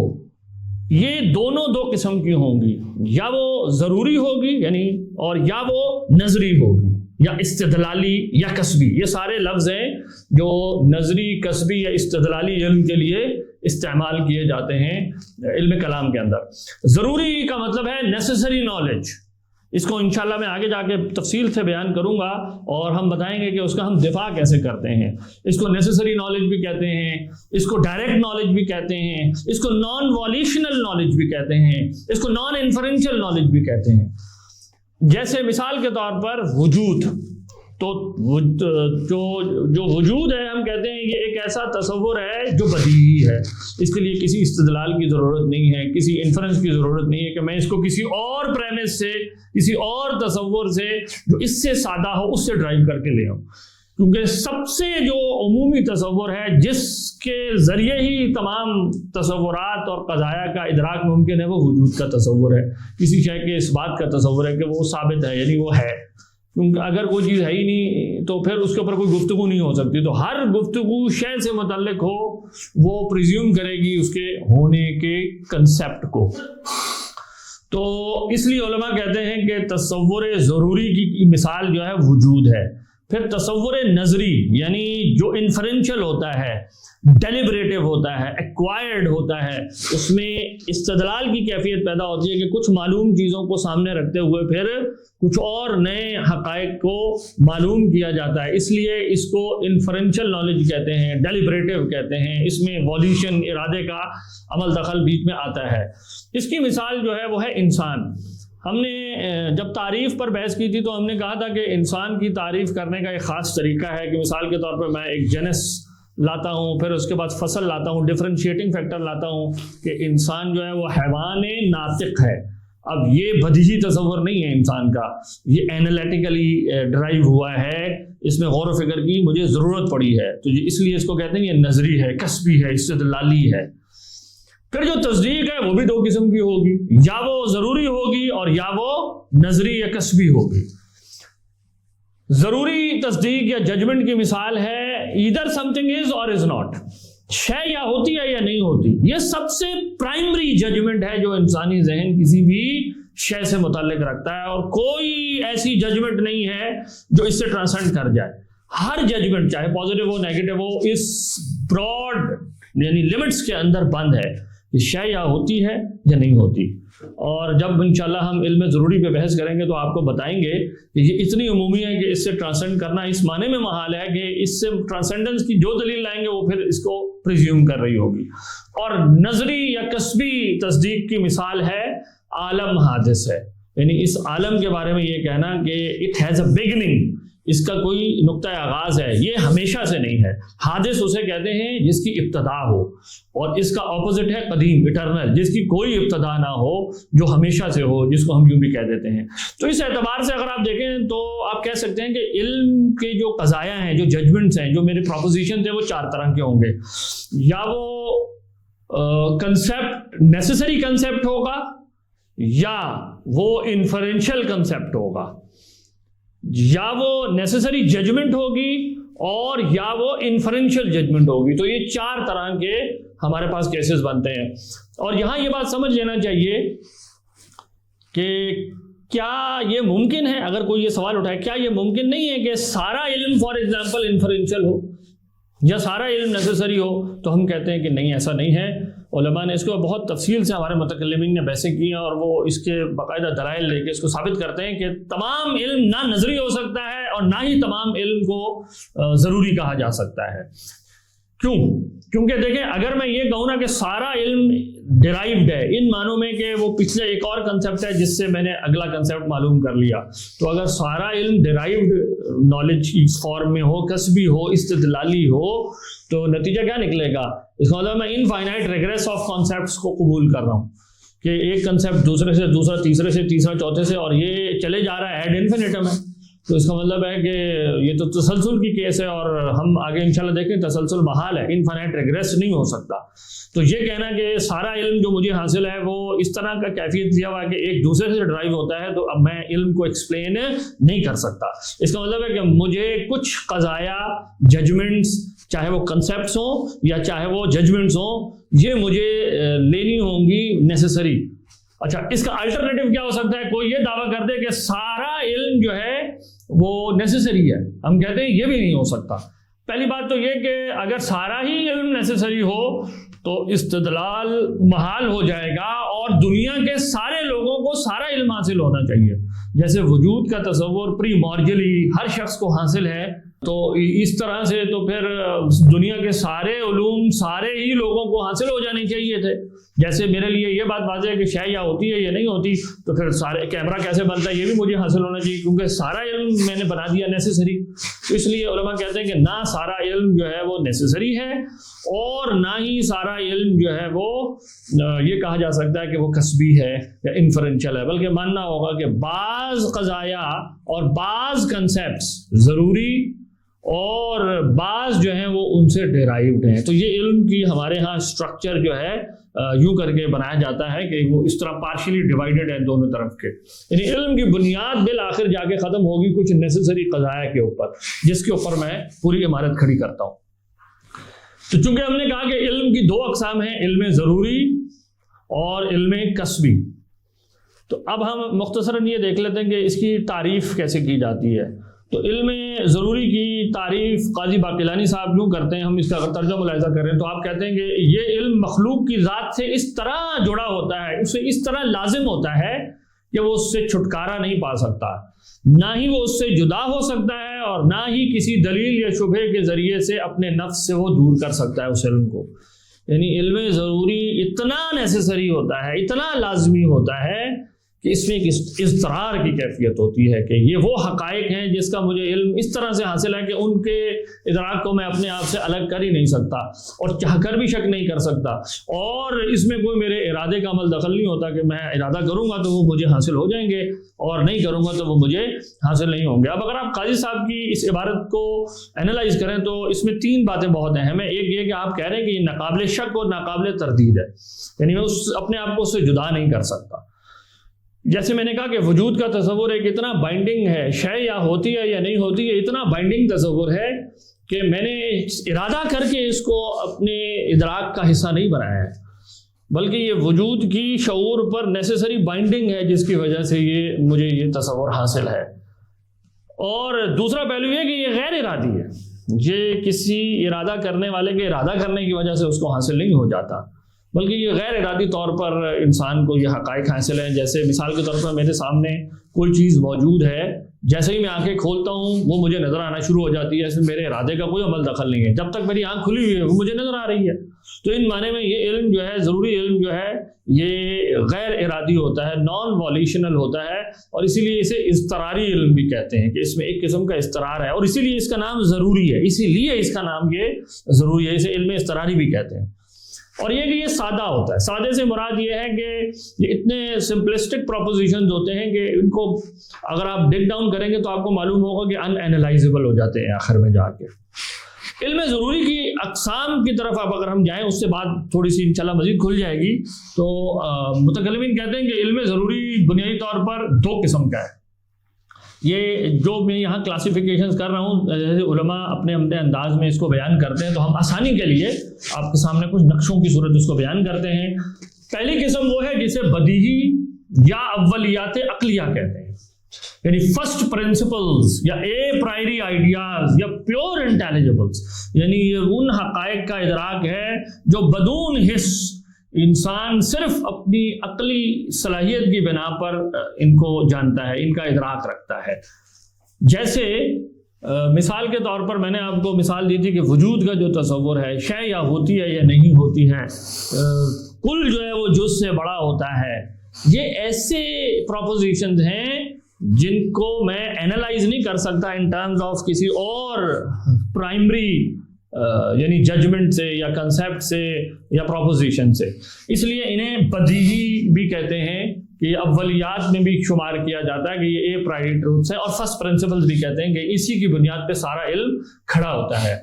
یہ دونوں دو قسم کی ہوں گی، یا وہ ضروری ہوگی یعنی اور یا وہ نظری ہوگی، یا استدلالی یا کسبی۔ یہ سارے لفظ ہیں جو نظری، کسبی یا استدلالی علم کے لیے استعمال کیے جاتے ہیں علم کلام کے اندر۔ ضروری کا مطلب ہے نیسیسری نالج، اس کو انشاءاللہ میں آگے جا کے تفصیل سے بیان کروں گا اور ہم بتائیں گے کہ اس کا ہم دفاع کیسے کرتے ہیں۔ اس کو نیسیسری نالج بھی کہتے ہیں، اس کو ڈائریکٹ نالج بھی کہتے ہیں، اس کو نان والیشنل نالج بھی کہتے ہیں، اس کو نان انفرنشل نالج بھی کہتے ہیں۔ جیسے مثال کے طور پر وجود، تو جو وجود ہے ہم کہتے ہیں یہ ایک ایسا تصور ہے جو بدیہی ہے، اس کے لیے کسی استدلال کی ضرورت نہیں ہے، کسی انفرنس کی ضرورت نہیں ہے کہ میں اس کو کسی اور پریمس سے، کسی اور تصور سے جو اس سے سادہ ہو اس سے ڈرائیو کر کے لے آؤں، کیونکہ سب سے جو عمومی تصور ہے جس کے ذریعے ہی تمام تصورات اور قضایا کا ادراک ممکن ہے وہ وجود کا تصور ہے۔ کسی شے کے اس بات کا تصور ہے کہ وہ ثابت ہے یعنی وہ ہے، کیونکہ اگر کوئی چیز ہے ہی نہیں تو پھر اس کے اوپر کوئی گفتگو نہیں ہو سکتی۔ تو ہر گفتگو شے سے متعلق ہو وہ پریزیوم کرے گی اس کے ہونے کے کنسیپٹ کو۔ تو اس لیے علماء کہتے ہیں کہ تصور ضروری کی مثال جو ہے وجود ہے۔ پھر تصور نظری یعنی جو انفرنشل ہوتا ہے، ڈیلیبریٹو ہوتا ہے، ایکوائرڈ ہوتا ہے، اس میں استدلال کی کیفیت پیدا ہوتی ہے کہ کچھ معلوم چیزوں کو سامنے رکھتے ہوئے پھر کچھ اور نئے حقائق کو معلوم کیا جاتا ہے، اس لیے اس کو انفرنشل نالج کہتے ہیں، ڈیلیبریٹو کہتے ہیں۔ اس میں والیشن، ارادے کا عمل دخل بیچ میں آتا ہے۔ اس کی مثال جو ہے وہ ہے انسان۔ ہم نے جب تعریف پر بحث کی تھی تو ہم نے کہا تھا کہ انسان کی تعریف کرنے کا ایک خاص طریقہ ہے کہ مثال کے طور پر میں ایک جنس لاتا ہوں، پھر اس کے بعد فصل لاتا ہوں، ڈفرینشیٹنگ فیکٹر لاتا ہوں کہ انسان جو ہے وہ حیوان ناطق ہے۔ اب یہ بدیہی تصور نہیں ہے انسان کا، یہ اینالیٹیکلی ڈرائیو ہوا ہے، اس میں غور و فکر کی مجھے ضرورت پڑی ہے، تو اس لیے اس کو کہتے ہیں یہ نظری ہے، کسبی ہے، استدلالی ہے۔ پھر جو تصدیق ہے وہ بھی دو قسم کی ہوگی، یا وہ ضروری ہوگی اور یا وہ نظری یا کسبی ہوگی۔ ضروری تصدیق یا ججمنٹ کی مثال ہے either something is or is not، شے یا ہوتی ہے یا نہیں ہوتی۔ یہ سب سے پرائمری ججمنٹ ہے جو انسانی ذہن کسی بھی شے سے متعلق رکھتا ہے، اور کوئی ایسی ججمنٹ نہیں ہے جو اس سے ٹرانسینڈ کر جائے۔ ہر ججمنٹ چاہے پازیٹیو ہو نیگیٹو ہو اس براڈ یعنی لمٹس کے اندر بند ہے کہ شے یا ہوتی ہے یا نہیں ہوتی۔ اور جب انشاءاللہ ہم علم ضروری پہ بحث کریں گے تو آپ کو بتائیں گے کہ یہ اتنی عمومی ہے کہ اس سے ٹرانسینڈ کرنا اس معنی میں محال ہے کہ اس سے ٹرانسینڈنس کی جو دلیل لائیں گے وہ پھر اس کو پریزیوم کر رہی ہوگی۔ اور نظری یا کسبی تصدیق کی مثال ہے عالم حادث ہے، یعنی اس عالم کے بارے میں یہ کہنا کہ اٹ ہیز اے بگننگ، اس کا کوئی نقطہ آغاز ہے، یہ ہمیشہ سے نہیں ہے۔ حادث اسے کہتے ہیں جس کی ابتدا ہو، اور اس کا اپوزٹ ہے قدیم، اٹرنل، جس کی کوئی ابتدا نہ ہو، جو ہمیشہ سے ہو، جس کو ہم یوں بھی کہہ دیتے ہیں۔ تو اس اعتبار سے اگر آپ دیکھیں تو آپ کہہ سکتے ہیں کہ علم کے جو قضایا ہیں، جو ججمنٹس ہیں، جو میرے پروپوزیشن تھے وہ چار طرح کے ہوں گے۔ یا وہ کنسیپٹ نیسیسری کنسیپٹ ہوگا، یا وہ انفرنشل کنسیپٹ ہوگا، یا وہ نیسیسری ججمنٹ ہوگی، اور یا وہ انفرنشل ججمنٹ ہوگی۔ تو یہ چار طرح کے ہمارے پاس کیسز بنتے ہیں۔ اور یہاں یہ بات سمجھ لینا چاہیے کہ کیا یہ ممکن ہے، اگر کوئی یہ سوال اٹھائے کیا یہ ممکن نہیں ہے کہ سارا علم فار ایگزامپل انفرنشل ہو یا سارا علم نیسیسری ہو؟ تو ہم کہتے ہیں کہ نہیں، ایسا نہیں ہے۔ علماء نے اس کو بہت تفصیل سے، ہمارے متکلمین نے بحثیں کی ہیں، اور وہ اس کے باقاعدہ دلائل لے کے اس کو ثابت کرتے ہیں کہ تمام علم نہ نظری ہو سکتا ہے اور نہ ہی تمام علم کو ضروری کہا جا سکتا ہے۔ کیونکہ دیکھیں اگر میں یہ کہوں نا کہ سارا علم ڈیرائیوڈ ہے ان معنوں میں کہ وہ پچھلے ایک اور کنسیپٹ ہے جس سے میں نے اگلا کنسیپٹ معلوم کر لیا، تو اگر سارا علم ڈیرائیوڈ نالج کی فارم میں ہو، کسبی ہو، استدلالی ہو، تو نتیجہ کیا نکلے گا؟ اس کا مطلب میں انفائنائٹ ریگریس آف کانسیپٹس کو قبول کر رہا ہوں کہ ایک کنسیپٹ دوسرے سے دوسرا، تیسرے سے تیسرا، چوتھے سے، اور یہ چلے جا رہا ہے ایڈ انفینیٹم ہے. تو اس کا مطلب ہے کہ یہ تو تسلسل کی کیس ہے، اور ہم آگے انشاءاللہ دیکھیں تسلسل محال ہے، انفائنائٹ ریگریس نہیں ہو سکتا. تو یہ کہنا کہ سارا علم جو مجھے حاصل ہے وہ اس طرح کا کیفیت دیا ہوا ہے کہ ایک دوسرے سے ڈرائیو ہوتا ہے، تو اب میں علم کو ایکسپلین نہیں کر سکتا. اس کا مطلب ہے کہ مجھے کچھ قضایا، ججمنٹس، چاہے وہ کنسیپٹس ہوں یا چاہے وہ ججمنٹس ہوں، یہ مجھے لینی ہوں گی نیسیسری. اچھا، اس کا الٹرنیٹو کیا ہو سکتا ہے؟ کوئی یہ دعویٰ کر دے کہ سارا علم جو ہے وہ نیسیسری ہے. ہم کہتے ہیں یہ بھی نہیں ہو سکتا. پہلی بات تو یہ کہ اگر سارا ہی علم نیسیسری ہو تو استدلال محال ہو جائے گا، اور دنیا کے سارے لوگوں کو سارا علم حاصل ہونا چاہیے. جیسے وجود کا تصور پری مارجلی ہر شخص کو حاصل ہے، تو اس طرح سے تو پھر دنیا کے سارے علوم سارے ہی لوگوں کو حاصل ہو جانے چاہیے تھے. جیسے میرے لیے یہ بات واضح ہے کہ شے یا ہوتی ہے یا نہیں ہوتی، تو پھر سارے کیمرہ کیسے بنتا ہے یہ بھی مجھے حاصل ہونا چاہیے، کیونکہ سارا علم میں نے بنا دیا نیسیسری. تو اس لیے علماء کہتے ہیں کہ نہ سارا علم جو ہے وہ نیسیسری ہے، اور نہ ہی سارا علم جو ہے وہ یہ کہا جا سکتا ہے کہ وہ کسبی ہے یا انفرنشل ہے، بلکہ ماننا ہوگا کہ بعض قضایا اور بعض کنسیپٹس ضروری اور بعض جو ہیں وہ ان سے ڈیرائیوڈ ہیں. تو یہ علم کی ہمارے ہاں اسٹرکچر جو ہے یوں کر کے بنایا جاتا ہے کہ وہ اس طرح پارشلی ڈیوائیڈڈ ہے دونوں طرف کے. یعنی علم کی بنیاد بالآخر جا کے ختم ہوگی کچھ نیسیسری قضایا کے اوپر، جس کے اوپر میں پوری عمارت کھڑی کرتا ہوں. تو چونکہ ہم نے کہا کہ علم کی دو اقسام ہیں، علم ضروری اور علم کسبی، تو اب ہم مختصراً یہ دیکھ لیتے ہیں کہ اس کی تعریف کیسے کی جاتی ہے. تو علم ضروری کی تعریف قاضی باقلانی صاحب یوں کرتے ہیں، ہم اس کا اگر ترجمہ ملاحظہ کر رہے ہیں تو آپ کہتے ہیں کہ یہ علم مخلوق کی ذات سے اس طرح جڑا ہوتا ہے، اسے اس طرح لازم ہوتا ہے کہ وہ اس سے چھٹکارا نہیں پا سکتا، نہ ہی وہ اس سے جدا ہو سکتا ہے، اور نہ ہی کسی دلیل یا شبہے کے ذریعے سے اپنے نفس سے وہ دور کر سکتا ہے اس علم کو. یعنی علم ضروری اتنا نیسیسری ہوتا ہے، اتنا لازمی ہوتا ہے کہ اس میں ایک اضطرار کی کیفیت ہوتی ہے کہ یہ وہ حقائق ہیں جس کا مجھے علم اس طرح سے حاصل ہے کہ ان کے ادراک کو میں اپنے آپ سے الگ کر ہی نہیں سکتا، اور چاہ کر بھی شک نہیں کر سکتا، اور اس میں کوئی میرے ارادے کا عمل دخل نہیں ہوتا کہ میں ارادہ کروں گا تو وہ مجھے حاصل ہو جائیں گے، اور نہیں کروں گا تو وہ مجھے حاصل نہیں ہوں گے. اب اگر آپ قاضی صاحب کی اس عبارت کو اینالائز کریں تو اس میں تین باتیں بہت اہم ہیں. ایک یہ کہ آپ کہہ رہے ہیں کہ یہ ناقابل شک اور ناقابل تردید ہے، یعنی میں اپنے آپ کو اس سے جدا نہیں کر سکتا. جیسے میں نے کہا کہ وجود کا تصور ایک اتنا بائنڈنگ ہے، شے یا ہوتی ہے یا نہیں ہوتی ہے، اتنا بائنڈنگ تصور ہے کہ میں نے ارادہ کر کے اس کو اپنے ادراک کا حصہ نہیں بنایا ہے، بلکہ یہ وجود کی شعور پر نیسیسری بائنڈنگ ہے جس کی وجہ سے مجھے یہ تصور حاصل ہے. اور دوسرا پہلو یہ کہ یہ غیر ارادی ہے، یہ کسی ارادہ کرنے والے کے ارادہ کرنے کی وجہ سے اس کو حاصل نہیں ہو جاتا، بلکہ یہ غیر ارادی طور پر انسان کو یہ حقائق حاصل ہیں. جیسے مثال کے طور پر میرے سامنے کوئی چیز موجود ہے، جیسے ہی میں آنکھیں کھولتا ہوں وہ مجھے نظر آنا شروع ہو جاتی ہے، اس میں میرے ارادے کا کوئی عمل دخل نہیں ہے، جب تک میری آنکھ کھلی ہوئی ہے وہ مجھے نظر آ رہی ہے. تو ان معنی میں یہ علم جو ہے، ضروری علم جو ہے، یہ غیر ارادی ہوتا ہے، نان والیشنل ہوتا ہے، اور اسی لیے اسے اضطراری علم بھی کہتے ہیں کہ اس میں ایک قسم کا اضطرار ہے، اور اسی لیے اس کا نام ضروری ہے، اسی لیے اس کا نام یہ ضروری ہے، اسے علم اضطراری بھی کہتے ہیں. اور یہ کہ یہ سادہ ہوتا ہے. سادے سے مراد یہ ہے کہ یہ اتنے سمپلسٹک پروپوزیشنز ہوتے ہیں کہ ان کو اگر آپ ڈگ ڈاؤن کریں گے تو آپ کو معلوم ہوگا کہ ان اینالائزیبل ہو جاتے ہیں آخر میں جا کے. علم ضروری کی اقسام کی طرف اب اگر ہم جائیں، اس سے بات تھوڑی سی انشاءاللہ مزید کھل جائے گی. تو متکلمین کہتے ہیں کہ علم ضروری بنیادی طور پر دو قسم کا ہے. یہ جو میں یہاں کلاسیفیکیشنز کر رہا ہوں، جیسے علماء اپنے انداز میں اس کو بیان کرتے ہیں، تو ہم آسانی کے لیے آپ کے سامنے کچھ نقشوں کی صورت اس کو بیان کرتے ہیں. پہلی قسم وہ ہے جسے بدیہی یا اولیات عقلیہ کہتے ہیں، یعنی فرسٹ پرنسپلز یا اے پرائری آئیڈیاز یا پیور انٹیلیجبلز، یعنی یہ ان حقائق کا ادراک ہے جو بدون حس انسان صرف اپنی عقلی صلاحیت کی بنا پر ان کو جانتا ہے، ان کا ادراک رکھتا ہے. جیسے مثال کے طور پر میں نے آپ کو مثال دی تھی کہ وجود کا جو تصور ہے، شے یا ہوتی ہے یا نہیں ہوتی ہے، کل جو ہے وہ جز سے بڑا ہوتا ہے، یہ ایسے پروپوزیشنز ہیں جن کو میں اینالائز نہیں کر سکتا ان ٹرمز آف کسی اور پرائمری یعنی ججمنٹ سے یا کنسیپٹ سے یا پروپوزیشن سے، اس لیے انہیں بدیہی بھی کہتے ہیں کہ اولیات میں بھی شمار کیا جاتا ہے کہ یہ اے پرائیوری ٹروتس ہے، اور فرسٹ پرنسپلز بھی کہتے ہیں کہ اسی کی بنیاد پہ سارا علم کھڑا ہوتا ہے۔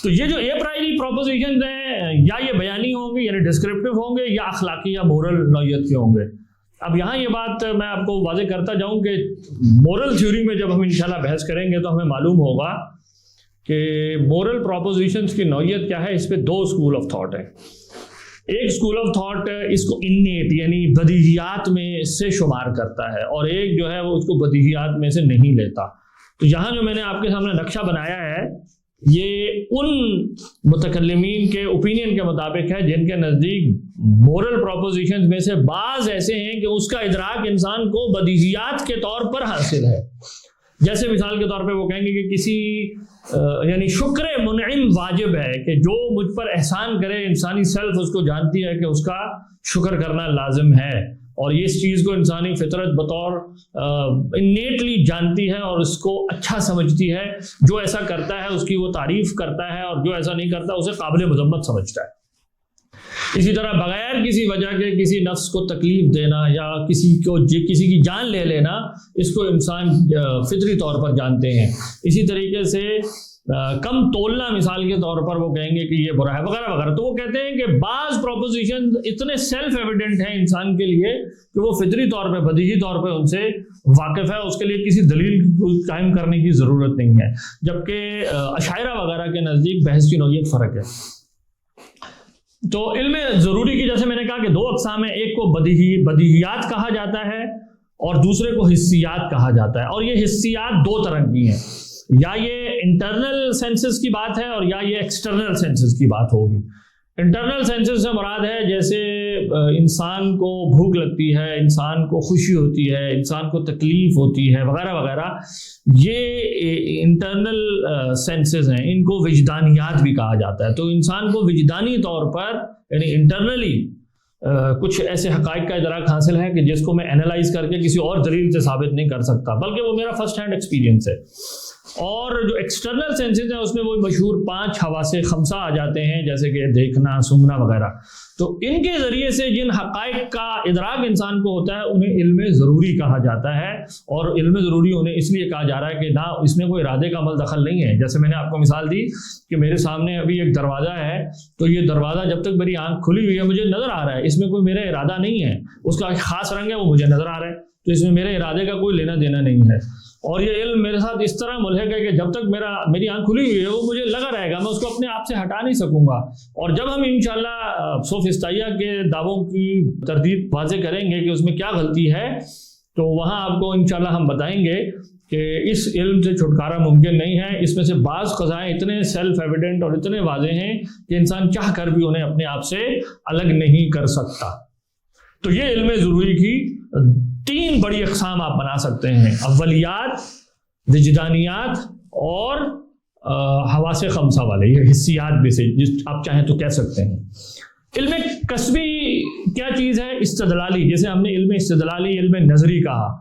تو یہ جو اے پرائیوری پروپوزیشنز ہیں یا یہ بیانی ہوں گے یعنی ڈسکرپٹیو ہوں گے یا اخلاقی یا مورل نوعیت کے ہوں گے۔ اب یہاں یہ بات میں آپ کو واضح کرتا جاؤں کہ مورل تھیوری میں جب ہم انشاءاللہ بحث کریں گے تو ہمیں معلوم ہوگا کہ مورل پروپوزیشنز کی نوعیت کیا ہے۔ اس پہ دو اسکول آف تھاٹ ہیں۔ ایک اسکول آف تھاٹ اس کو انیٹ یعنی بدیہیات میں سے شمار کرتا ہے، اور ایک جو ہے وہ اس کو بدیہیات میں سے نہیں لیتا۔ تو یہاں جو میں نے آپ کے سامنے نقشہ بنایا ہے یہ ان متکلمین کے اوپینین کے مطابق ہے جن کے نزدیک مورل پروپوزیشنز میں سے بعض ایسے ہیں کہ اس کا ادراک انسان کو بدیہیات کے طور پر حاصل ہے۔ جیسے مثال کے طور پہ وہ کہیں گے کہ کسی یعنی شکر منعم واجب ہے کہ جو مجھ پر احسان کرے، انسانی سیلف اس کو جانتی ہے کہ اس کا شکر کرنا لازم ہے، اور یہ اس چیز کو انسانی فطرت بطور انیٹلی جانتی ہے اور اس کو اچھا سمجھتی ہے۔ جو ایسا کرتا ہے اس کی وہ تعریف کرتا ہے، اور جو ایسا نہیں کرتا اسے قابل مذمت سمجھتا ہے۔ اسی طرح بغیر کسی وجہ کے کسی نفس کو تکلیف دینا یا کسی کی جان لے لینا، اس کو انسان فطری طور پر جانتے ہیں۔ اسی طریقے سے کم تولنا مثال کے طور پر وہ کہیں گے کہ یہ برا ہے وغیرہ وغیرہ۔ تو وہ کہتے ہیں کہ بعض پروپوزیشن اتنے سیلف ایویڈنٹ ہیں انسان کے لیے کہ وہ فطری طور پہ بدیہی طور پہ ان سے واقف ہے، اس کے لیے کسی دلیل قائم کرنے کی ضرورت نہیں ہے، جبکہ اشاعرہ وغیرہ کے نزدیک بحث کی نوعیت فرق ہے۔ تو علم ضروری کی جیسے میں نے کہا کہ دو اقسام ہیں، ایک کو بدیہیات کہا جاتا ہے اور دوسرے کو حسیات کہا جاتا ہے، اور یہ حسیات دو طرح کی ہیں، یا یہ انٹرنل سینسز کی بات ہے اور یا یہ ایکسٹرنل سینسز کی بات ہوگی۔ انٹرنل سینسز سے مراد ہے جیسے انسان کو بھوک لگتی ہے، انسان کو خوشی ہوتی ہے، انسان کو تکلیف ہوتی ہے وغیرہ وغیرہ، یہ انٹرنل سینسز ہیں، ان کو وجدانیات بھی کہا جاتا ہے۔ تو انسان کو وجدانی طور پر یعنی انٹرنلی کچھ ایسے حقائق کا ادراک حاصل ہے کہ جس کو میں اینالائز کر کے کسی اور دلیل سے ثابت نہیں کر سکتا، بلکہ وہ میرا فرسٹ ہینڈ ایکسپیرینس ہے۔ اور جو ایکسٹرنل سینسز ہیں اس میں وہ مشہور 5 حواس خمسہ آ جاتے ہیں، جیسے کہ دیکھنا، سونگنا وغیرہ۔ تو ان کے ذریعے سے جن حقائق کا ادراک انسان کو ہوتا ہے انہیں علم ضروری کہا جاتا ہے، اور علم ضروری انہیں اس لیے کہا جا رہا ہے کہ نہ اس میں کوئی ارادے کا عمل دخل نہیں ہے۔ جیسے میں نے آپ کو مثال دی کہ میرے سامنے ابھی ایک دروازہ ہے، تو یہ دروازہ جب تک میری آنکھ کھلی ہوئی ہے مجھے نظر آ رہا ہے، اس میں کوئی میرا ارادہ نہیں ہے، اس کا ایک خاص رنگ ہے وہ مجھے نظر آ رہا ہے، تو اس میں میرے ارادے کا کوئی لینا دینا نہیں ہے۔ اور یہ علم میرے ساتھ اس طرح ملحق ہے کہ جب تک میری آنکھ کھلی ہوئی ہے وہ مجھے لگا رہے گا، میں اس کو اپنے آپ سے ہٹا نہیں سکوں گا۔ اور جب ہم انشاءاللہ سوفسطائیہ کے دعووں کی تردید واضح کریں گے کہ اس میں کیا غلطی ہے، تو وہاں آپ کو انشاءاللہ ہم بتائیں گے کہ اس علم سے چھٹکارا ممکن نہیں ہے۔ اس میں سے بعض قضائیں اتنے سیلف ایویڈنٹ اور اتنے واضح ہیں کہ انسان چاہ کر بھی انہیں اپنے آپ سے الگ نہیں کر سکتا۔ تو یہ علم ضروری کی 3 بڑی اقسام آپ بنا سکتے ہیں: اولیات، وجدانیات اور حواس خمسہ والے، یہ حسیات بھی سے جس آپ چاہیں تو کہہ سکتے ہیں۔ علم کسبی کیا چیز ہے؟ استدلالی، جیسے ہم نے علم استدلالی، علم نظری کہا۔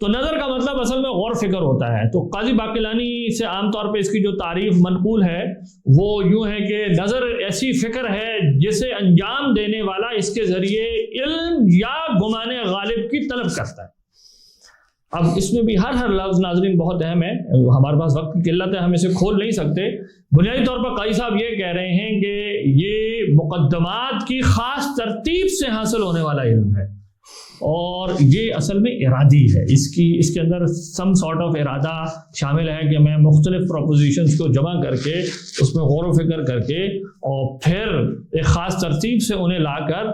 تو نظر کا مطلب اصل میں غور فکر ہوتا ہے۔ تو قاضی باقلانی سے عام طور پہ اس کی جو تعریف منقول ہے وہ یوں ہے کہ نظر ایسی فکر ہے جسے انجام دینے والا اس کے ذریعے علم یا گمان غالب کی طلب کرتا ہے۔ اب اس میں بھی ہر لفظ ناظرین بہت اہم ہے، ہمارے پاس وقت کی قلت ہے، ہم اسے کھول نہیں سکتے۔ بنیادی طور پر قاضی صاحب یہ کہہ رہے ہیں کہ یہ مقدمات کی خاص ترتیب سے حاصل ہونے والا علم ہے، اور یہ اصل میں ارادی ہے۔ اس کے اندر سم سارٹ آف ارادہ شامل ہے کہ میں مختلف پروپوزیشنز کو جمع کر کے اس میں غور و فکر کر کے اور پھر ایک خاص ترتیب سے انہیں لا کر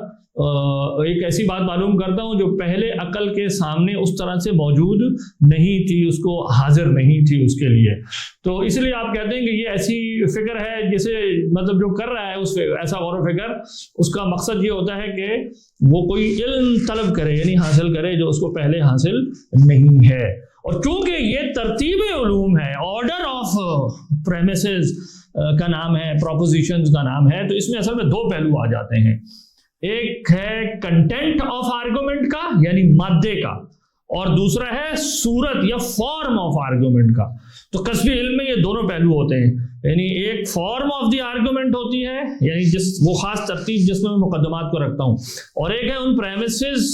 ایک ایسی بات معلوم کرتا ہوں جو پہلے عقل کے سامنے اس طرح سے موجود نہیں تھی، اس کو حاضر نہیں تھی اس کے لیے۔ تو اس لیے آپ کہتے ہیں کہ یہ ایسی فکر ہے جسے مطلب جو کر رہا ہے اس ایسا غور و فکر، اس کا مقصد یہ ہوتا ہے کہ وہ کوئی علم طلب کرے، یعنی حاصل کرے جو اس کو پہلے حاصل نہیں ہے۔ اور چونکہ یہ ترتیب علوم ہے، آرڈر آف پریمیسز کا نام ہے، پروپوزیشنز کا نام ہے، تو اس میں اصل میں دو پہلو آ جاتے ہیں. ایک ہے کنٹینٹ آف آرگومنٹ کا یعنی مادے کا، اور دوسرا ہے صورت یا فارم آف آرگومنٹ کا. تو قصبی علم میں یہ دونوں پہلو ہوتے ہیں، یعنی ایک فارم آف دی آرگومنٹ ہوتی ہے، یعنی وہ خاص ترتیب جس میں مقدمات کو رکھتا ہوں، اور ایک ہے ان پریمیسز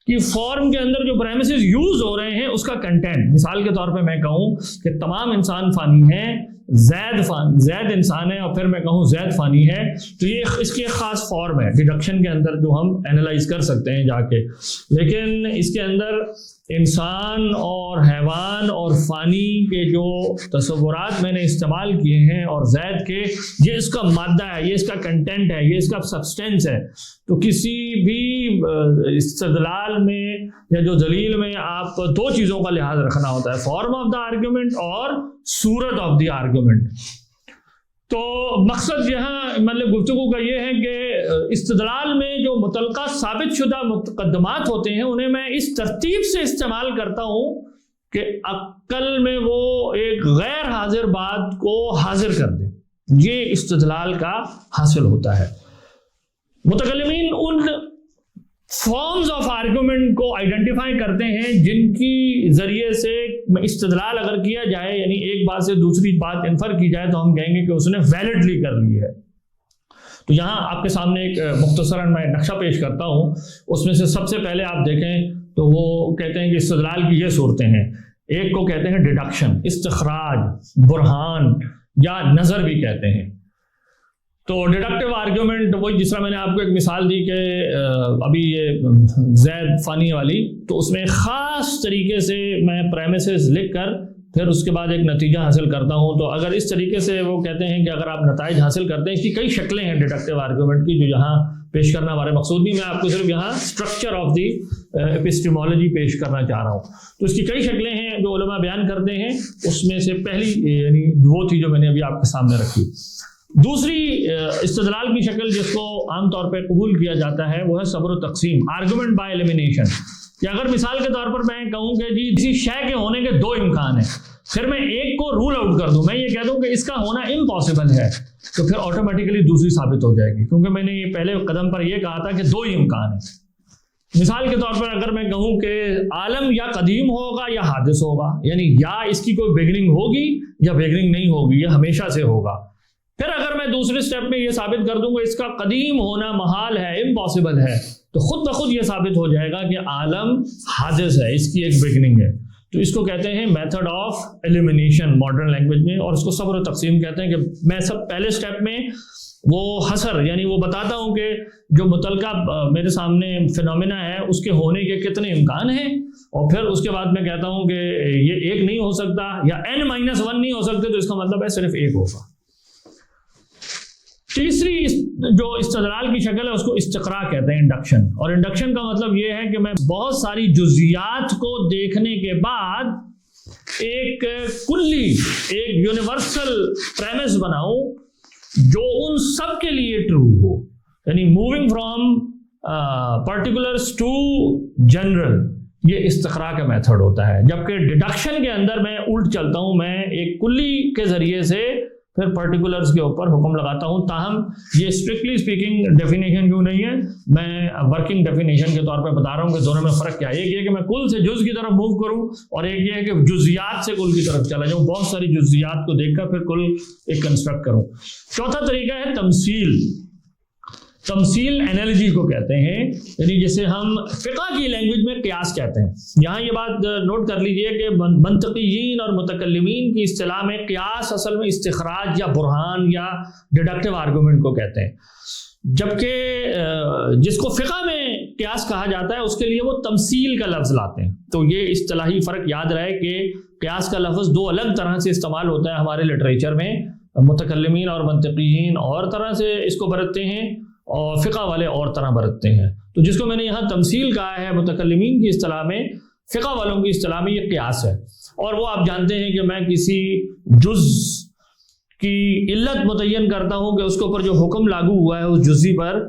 کی فارم کے اندر جو پریمیسز یوز ہو رہے ہیں اس کا کنٹینٹ. مثال کے طور پہ میں کہوں کہ تمام انسان فانی ہیں، زید انسان ہے، اور پھر میں کہوں زید فانی ہے، تو یہ اس کی ایک خاص فارم ہے ڈیڈکشن کے اندر جو ہم اینالائز کر سکتے ہیں جا کے. لیکن اس کے اندر انسان اور حیوان اور فانی کے جو تصورات میں نے استعمال کیے ہیں اور زید کے، یہ اس کا مادہ ہے، یہ اس کا کنٹینٹ ہے، یہ اس کا سبسٹینس ہے. تو کسی بھی استدلال میں یا جو دلیل میں آپ دو چیزوں کا لحاظ رکھنا ہوتا ہے، فارم آف دا آرگومنٹ اور صورت آف دی آرگومنٹ. تو مقصد یہاں مطلب گفتگو کا یہ ہے کہ استدلال میں جو متعلقہ ثابت شدہ مقدمات ہوتے ہیں انہیں میں اس ترتیب سے استعمال کرتا ہوں کہ عقل میں وہ ایک غیر حاضر بات کو حاضر کر دے. یہ استدلال کا حاصل ہوتا ہے. متکلمین ان فارمز آف آرگومنٹ کو آئیڈینٹیفائی کرتے ہیں جن کی ذریعے سے استدلال اگر کیا جائے، یعنی ایک بات سے دوسری بات انفر کی جائے، تو ہم کہیں گے کہ اس نے ویلڈلی کر لی ہے. تو یہاں آپ کے سامنے ایک مختصراً میں نقشہ پیش کرتا ہوں. اس میں سے سب سے پہلے آپ دیکھیں تو وہ کہتے ہیں کہ استدلال کی یہ صورتیں ہیں. ایک کو کہتے ہیں ڈیڈکشن، استخراج، برہان یا نظر بھی کہتے ہیں. تو ڈیڈکٹیو آرگیومنٹ وہی جس طرح میں نے آپ کو ایک مثال دی کہ ابھی یہ زید فانی والی، تو اس میں خاص طریقے سے میں پریمیسز لکھ کر پھر اس کے بعد ایک نتیجہ حاصل کرتا ہوں. تو اگر اس طریقے سے وہ کہتے ہیں کہ اگر آپ نتائج حاصل کرتے ہیں، اس کی کئی شکلیں ہیں ڈیڈکٹیو آرگیومنٹ کی جو یہاں پیش کرنا ہمارے مقصود نہیں. میں آپ کو صرف یہاں اسٹرکچر آف دی ایپسٹیمولوجی پیش کرنا چاہ رہا ہوں. تو اس کی کئی شکلیں ہیں جو علماء بیان کرتے ہیں. اس میں سے پہلی یعنی وہ تھی جو میں نے ابھی آپ کے سامنے رکھی. دوسری استدلال کی شکل جس کو عام طور پہ قبول کیا جاتا ہے وہ ہے صبر و تقسیم، آرگومنٹ بائی ایلیمینیشن. کہ اگر مثال کے طور پر میں کہوں کہ جی کسی شے کے ہونے کے دو امکان ہیں، پھر میں ایک کو رول آؤٹ کر دوں، میں یہ کہہ دوں کہ اس کا ہونا امپاسبل ہے، تو پھر آٹومیٹیکلی دوسری ثابت ہو جائے گی، کیونکہ میں نے یہ پہلے قدم پر یہ کہا تھا کہ دو ہی امکان ہیں. مثال کے طور پر اگر میں کہوں کہ عالم یا قدیم ہوگا یا حادث ہوگا، یعنی یا اس کی کوئی بگننگ ہوگی یا بگننگ نہیں ہوگی، یہ ہمیشہ سے ہوگا. پھر اگر میں دوسرے سٹیپ میں یہ ثابت کر دوں کہ اس کا قدیم ہونا محال ہے، امپاسبل ہے، تو خود بخود یہ ثابت ہو جائے گا کہ عالم حادث ہے، اس کی ایک بگننگ ہے. تو اس کو کہتے ہیں method of elimination modern language میں، اور اس کو صبر و تقسیم کہتے ہیں. کہ میں سب پہلے سٹیپ میں وہ حصر یعنی وہ بتاتا ہوں کہ جو متعلقہ میرے سامنے فینومینا ہے اس کے ہونے کے کتنے امکان ہیں، اور پھر اس کے بعد میں کہتا ہوں کہ یہ ایک نہیں ہو سکتا یا n-1 نہیں ہو سکتے، تو اس کا مطلب ہے صرف ایک ہوگا. تیسری جو استدلال کی شکل ہے اس کو استقراء کہتے ہیں، انڈکشن. اور انڈکشن کا مطلب یہ ہے کہ میں بہت ساری جزیات کو دیکھنے کے بعد ایک کلی، ایک یونیورسل پریمس بناؤں جو ان سب کے لیے ٹرو ہو، یعنی moving from particulars to general. یہ استقراء کا میتھڈ ہوتا ہے. جبکہ ڈیڈکشن کے اندر میں الٹ چلتا ہوں، میں ایک کلی کے ذریعے سے پھر پرٹیکولرز کے اوپر حکم لگاتا ہوں. تاہم یہ اسٹرکٹلی اسپیکنگ ڈیفینیشن کیوں نہیں ہے، میں ورکنگ ڈیفینیشن کے طور پہ بتا رہا ہوں کہ دونوں میں فرق کیا ہے. ایک یہ کہ میں کل سے جز کی طرف موو کروں، اور ایک یہ ہے کہ جزیات سے کل کی طرف چلا جاؤں، بہت ساری جزیات کو دیکھ کر پھر کل ایک کنسٹرکٹ کروں. چوتھا طریقہ ہے تمثیل. تمثیل انالوجی کو کہتے ہیں، یعنی جسے ہم فقہ کی لینگویج میں قیاس کہتے ہیں. یہاں یہ بات نوٹ کر لیجئے کہ منطقیین اور متکلمین کی اصطلاح میں قیاس اصل میں استخراج یا برہان یا ڈیڈکٹیو آرگومنٹ کو کہتے ہیں، جبکہ جس کو فقہ میں قیاس کہا جاتا ہے اس کے لیے وہ تمثیل کا لفظ لاتے ہیں. تو یہ اصطلاحی فرق یاد رہے کہ قیاس کا لفظ دو الگ طرح سے استعمال ہوتا ہے ہمارے لٹریچر میں. متکلمین اور منطقیین اور طرح سے اس کو برتتے ہیں اور فقہ والے اور طرح برتتے ہیں. تو جس کو میں نے یہاں تمثیل کہا ہے متکلمین کی اصطلاح میں، فقہ والوں کی اصطلاح میں یہ قیاس ہے. اور وہ آپ جانتے ہیں کہ میں کسی جز کی علت متعین کرتا ہوں کہ اس کے اوپر جو حکم لاگو ہوا ہے اس جزی پر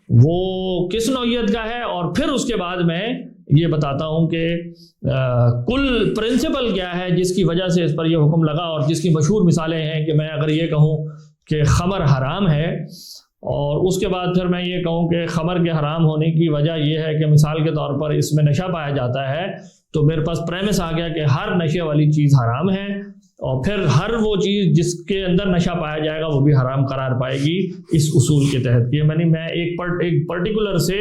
وہ کس نوعیت کا ہے، اور پھر اس کے بعد میں یہ بتاتا ہوں کہ کل پرنسپل کیا ہے جس کی وجہ سے اس پر یہ حکم لگا، اور جس کی مشہور مثالیں ہیں کہ میں اگر یہ کہوں کہ خمر حرام ہے، اور اس کے بعد پھر میں یہ کہوں کہ خمر کے حرام ہونے کی وجہ یہ ہے کہ مثال کے طور پر اس میں نشہ پایا جاتا ہے، تو میرے پاس پریمس آ گیا کہ ہر نشے والی چیز حرام ہے، اور پھر ہر وہ چیز جس کے اندر نشہ پایا جائے گا وہ بھی حرام قرار پائے گی اس اصول کے تحت۔ یہ میں ایک پرٹیکولر سے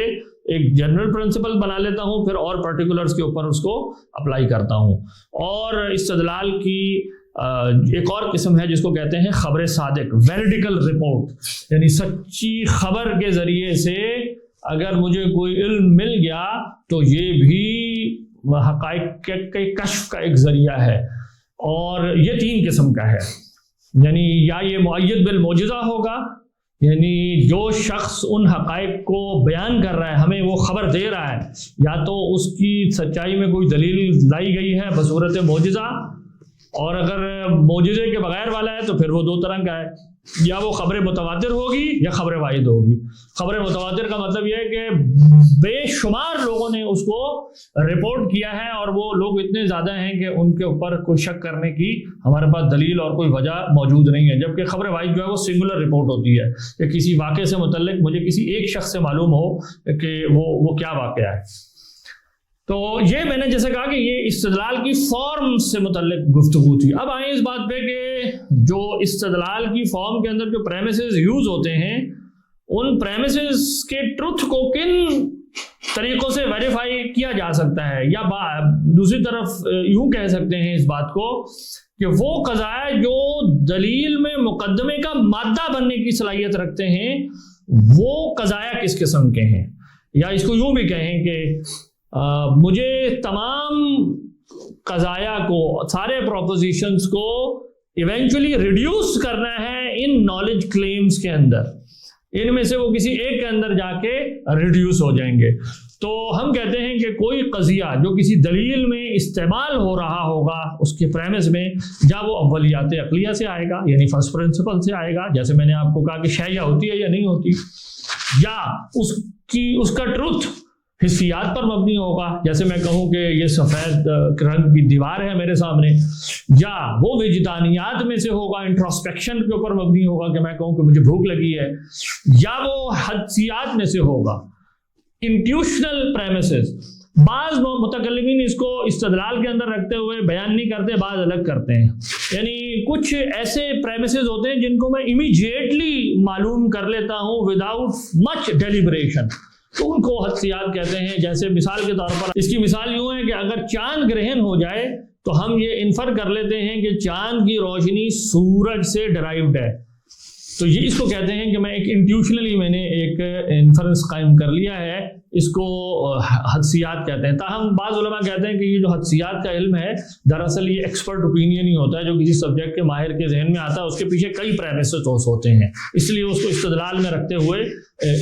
ایک جنرل پرنسپل بنا لیتا ہوں، پھر اور پرٹیکولرز کے اوپر اس کو اپلائی کرتا ہوں۔ اور استدلال کی ایک اور قسم ہے جس کو کہتے ہیں خبر صادق، ویریڈیکل رپورٹ، یعنی سچی خبر کے ذریعے سے اگر مجھے کوئی علم مل گیا تو یہ بھی حقائق کے کشف کا ایک ذریعہ ہے۔ اور یہ 3 قسم کا ہے، یعنی یا یہ مؤید بالمعجزہ ہوگا، یعنی جو شخص ان حقائق کو بیان کر رہا ہے، ہمیں وہ خبر دے رہا ہے، یا تو اس کی سچائی میں کوئی دلیل لائی گئی ہے بصورت معجزہ، اور اگر معجزے کے بغیر والا ہے تو پھر وہ 2 طرح کا ہے، یا وہ خبر متواتر ہوگی یا خبر واحد ہوگی۔ خبر متواتر کا مطلب یہ ہے کہ بے شمار لوگوں نے اس کو رپورٹ کیا ہے، اور وہ لوگ اتنے زیادہ ہیں کہ ان کے اوپر کوئی شک کرنے کی ہمارے پاس دلیل اور کوئی وجہ موجود نہیں ہے۔ جبکہ خبر واحد جو ہے وہ سنگولر رپورٹ ہوتی ہے کہ کسی واقعے سے متعلق مجھے کسی ایک شخص سے معلوم ہو کہ وہ کیا واقعہ ہے۔ تو یہ میں نے جیسے کہا کہ یہ استدلال کی فارم سے متعلق گفتگو تھی۔ اب آئیں اس بات پہ کہ جو استدلال کی فارم کے اندر جو پریمیسز یوز ہوتے ہیں، ان پریمیسز کے ٹروتھ کو کن طریقوں سے ویریفائی کیا جا سکتا ہے، یا دوسری طرف یوں کہہ سکتے ہیں اس بات کو کہ وہ قضایا جو دلیل میں مقدمے کا مادہ بننے کی صلاحیت رکھتے ہیں، وہ قضایا کس قسم کے ہیں۔ یا اس کو یوں بھی کہیں کہ مجھے تمام قضایا کو، سارے پروپوزیشنز کو ایونچولی ریڈیوس کرنا ہے ان نالج کلیمز کے اندر، ان میں سے وہ کسی ایک کے اندر جا کے ریڈیوس ہو جائیں گے۔ تو ہم کہتے ہیں کہ کوئی قضیہ جو کسی دلیل میں استعمال ہو رہا ہوگا اس کے پریمس میں، یا وہ اولیات عقلیہ سے آئے گا، یعنی فرسٹ پرنسپل سے آئے گا، جیسے میں نے آپ کو کہا کہ شے یا ہوتی ہے یا نہیں ہوتی، یا اس کا ٹروتھ حسیات پر مبنی ہوگا، جیسے میں کہوں کہ یہ سفید رنگ کی دیوار ہے میرے سامنے، یا وہ وجدانیات میں سے ہوگا، انٹروسپیکشن کے اوپر مبنی ہوگا کہ میں کہوں کہ مجھے بھوک لگی ہے، یا وہ حدسیات میں سے ہوگا، انٹیوشنل پریمیسز۔ بعض متکلمین اس کو استدلال کے اندر رکھتے ہوئے بیان نہیں کرتے، بعض الگ کرتے ہیں، یعنی کچھ ایسے پریمیسز ہوتے ہیں جن کو میں امیجیٹلی معلوم کر لیتا ہوں وداؤٹ مچ ڈیلیبریشن، تو ان کو حدسیات کہتے ہیں۔ جیسے مثال کے طور پر اس کی مثال یوں ہے کہ اگر چاند گرہن ہو جائے تو ہم یہ انفر کر لیتے ہیں کہ چاند کی روشنی سورج سے ڈرائیوڈ ہے، تو یہ اس کو کہتے ہیں کہ میں ایک انٹیوشنلی میں نے ایک انفرنس قائم کر لیا ہے، اس کو حدسیات کہتے ہیں۔ تاہم بعض علماء کہتے ہیں کہ یہ جو حدسیات کا علم ہے دراصل یہ ایکسپرٹ اوپینین ہی ہوتا ہے جو کسی سبجیکٹ کے ماہر کے ذہن میں آتا ہے، اس کے پیچھے کئی پریمیسز ہوتے ہیں، اس لیے اس کو استدلال میں رکھتے ہوئے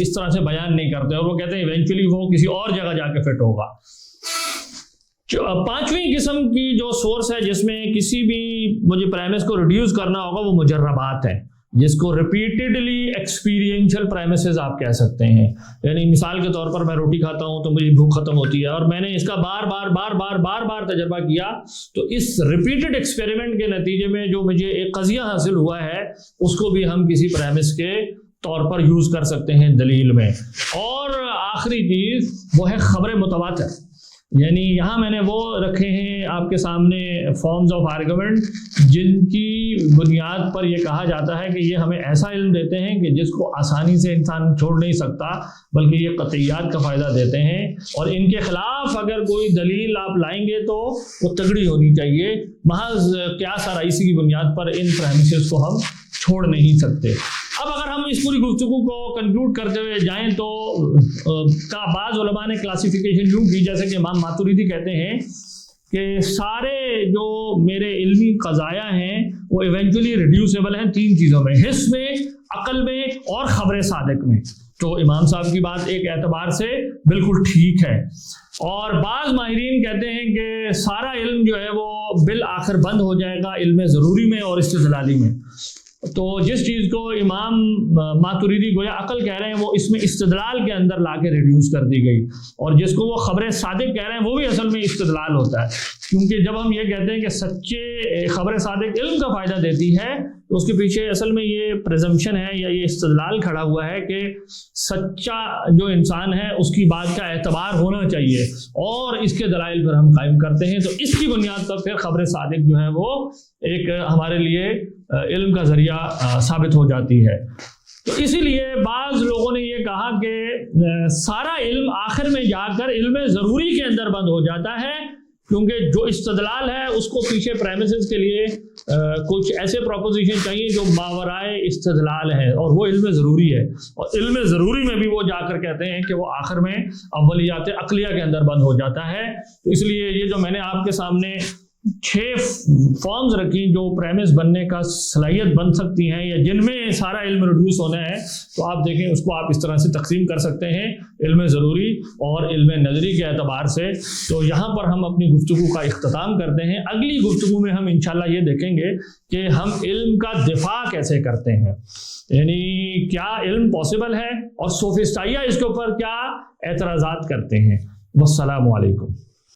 اس طرح سے بیان نہیں کرتے، اور وہ کہتے ہیں ایونچولی وہ کسی اور جگہ جا کے فٹ ہوگا۔ 5ویں قسم کی جو سورس ہے جس میں کسی بھی مجھے پریمس کو ریڈیوس کرنا ہوگا وہ مجربات ہیں، جس کو ریپیٹڈلی ایکسپیرینشل پریمیسز آپ کہہ سکتے ہیں۔ یعنی مثال کے طور پر میں روٹی کھاتا ہوں تو مجھے بھوک ختم ہوتی ہے، اور میں نے اس کا بار تجربہ کیا، تو اس ریپیٹڈ ایکسپیریمنٹ کے نتیجے میں جو مجھے ایک قضیہ حاصل ہوا ہے اس کو بھی ہم کسی پریمس کے طور پر یوز کر سکتے ہیں دلیل میں۔ اور آخری چیز وہ ہے خبر متواتر، یعنی یہاں میں نے وہ رکھے ہیں آپ کے سامنے فارمز آف آرگومنٹ جن کی بنیاد پر یہ کہا جاتا ہے کہ یہ ہمیں ایسا علم دیتے ہیں کہ جس کو آسانی سے انسان چھوڑ نہیں سکتا، بلکہ یہ قطعیات کا فائدہ دیتے ہیں، اور ان کے خلاف اگر کوئی دلیل آپ لائیں گے تو وہ تگڑی ہونی چاہیے، محض قیاس آرائشی کی بنیاد پر ان پریمیسز کو ہم چھوڑ نہیں سکتے۔ اب اگر ہم اس پوری گفتگو کو کنکلوڈ کرتے ہوئے جائیں تو بعض علماء نے کلاسیفیکیشن یوں کی، جیسے کہ امام ماتوریدی کہتے ہیں کہ سارے جو میرے علمی قضایا ہیں وہ ایونچولی ریڈیوسیبل ہیں 3 چیزوں میں، حس میں، عقل میں اور خبر صادق میں۔ تو امام صاحب کی بات ایک اعتبار سے بالکل ٹھیک ہے، اور بعض ماہرین کہتے ہیں کہ سارا علم جو ہے وہ بالآخر بند ہو جائے گا علم ضروری میں اور استدلالی میں۔ تو جس چیز کو امام ماتریدی گویا عقل کہہ رہے ہیں وہ اس میں استدلال کے اندر لا کے ریڈیوس کر دی گئی، اور جس کو وہ خبر صادق کہہ رہے ہیں وہ بھی اصل میں استدلال ہوتا ہے، کیونکہ جب ہم یہ کہتے ہیں کہ سچے خبر صادق علم کا فائدہ دیتی ہے تو اس کے پیچھے اصل میں یہ پریزمپشن ہے یا یہ استدلال کھڑا ہوا ہے کہ سچا جو انسان ہے اس کی بات کا اعتبار ہونا چاہیے، اور اس کے دلائل پر ہم قائم کرتے ہیں، تو اس کی بنیاد پر پھر خبر صادق جو ہے وہ ایک ہمارے لیے علم کا ذریعہ ثابت ہو جاتی ہے۔ تو اسی لیے بعض لوگوں نے یہ کہا کہ سارا علم آخر میں جا کر علم ضروری کے اندر بند ہو جاتا ہے، کیونکہ جو استدلال ہے اس کو پیچھے پریمیسز کے لیے کچھ ایسے پروپوزیشن چاہیے جو ماورائے استدلال ہے، اور وہ علم ضروری ہے، اور علم ضروری میں بھی وہ جا کر کہتے ہیں کہ وہ آخر میں اولیات عقلیہ کے اندر بند ہو جاتا ہے۔ تو اس لیے یہ جو میں نے آپ کے سامنے 6 فارمز رکھی جو پریمس بننے کا صلاحیت بن سکتی ہیں یا جن میں سارا علم ریڈیوس ہونا ہے، تو آپ دیکھیں اس کو آپ اس طرح سے تقسیم کر سکتے ہیں، علم ضروری اور علم نظری کے اعتبار سے۔ تو یہاں پر ہم اپنی گفتگو کا اختتام کرتے ہیں۔ اگلی گفتگو میں ہم انشاءاللہ یہ دیکھیں گے کہ ہم علم کا دفاع کیسے کرتے ہیں، یعنی کیا علم پاسبل ہے، اور سوفسٹائیہ اس کے اوپر کیا اعتراضات کرتے ہیں۔ والسلام علیکم۔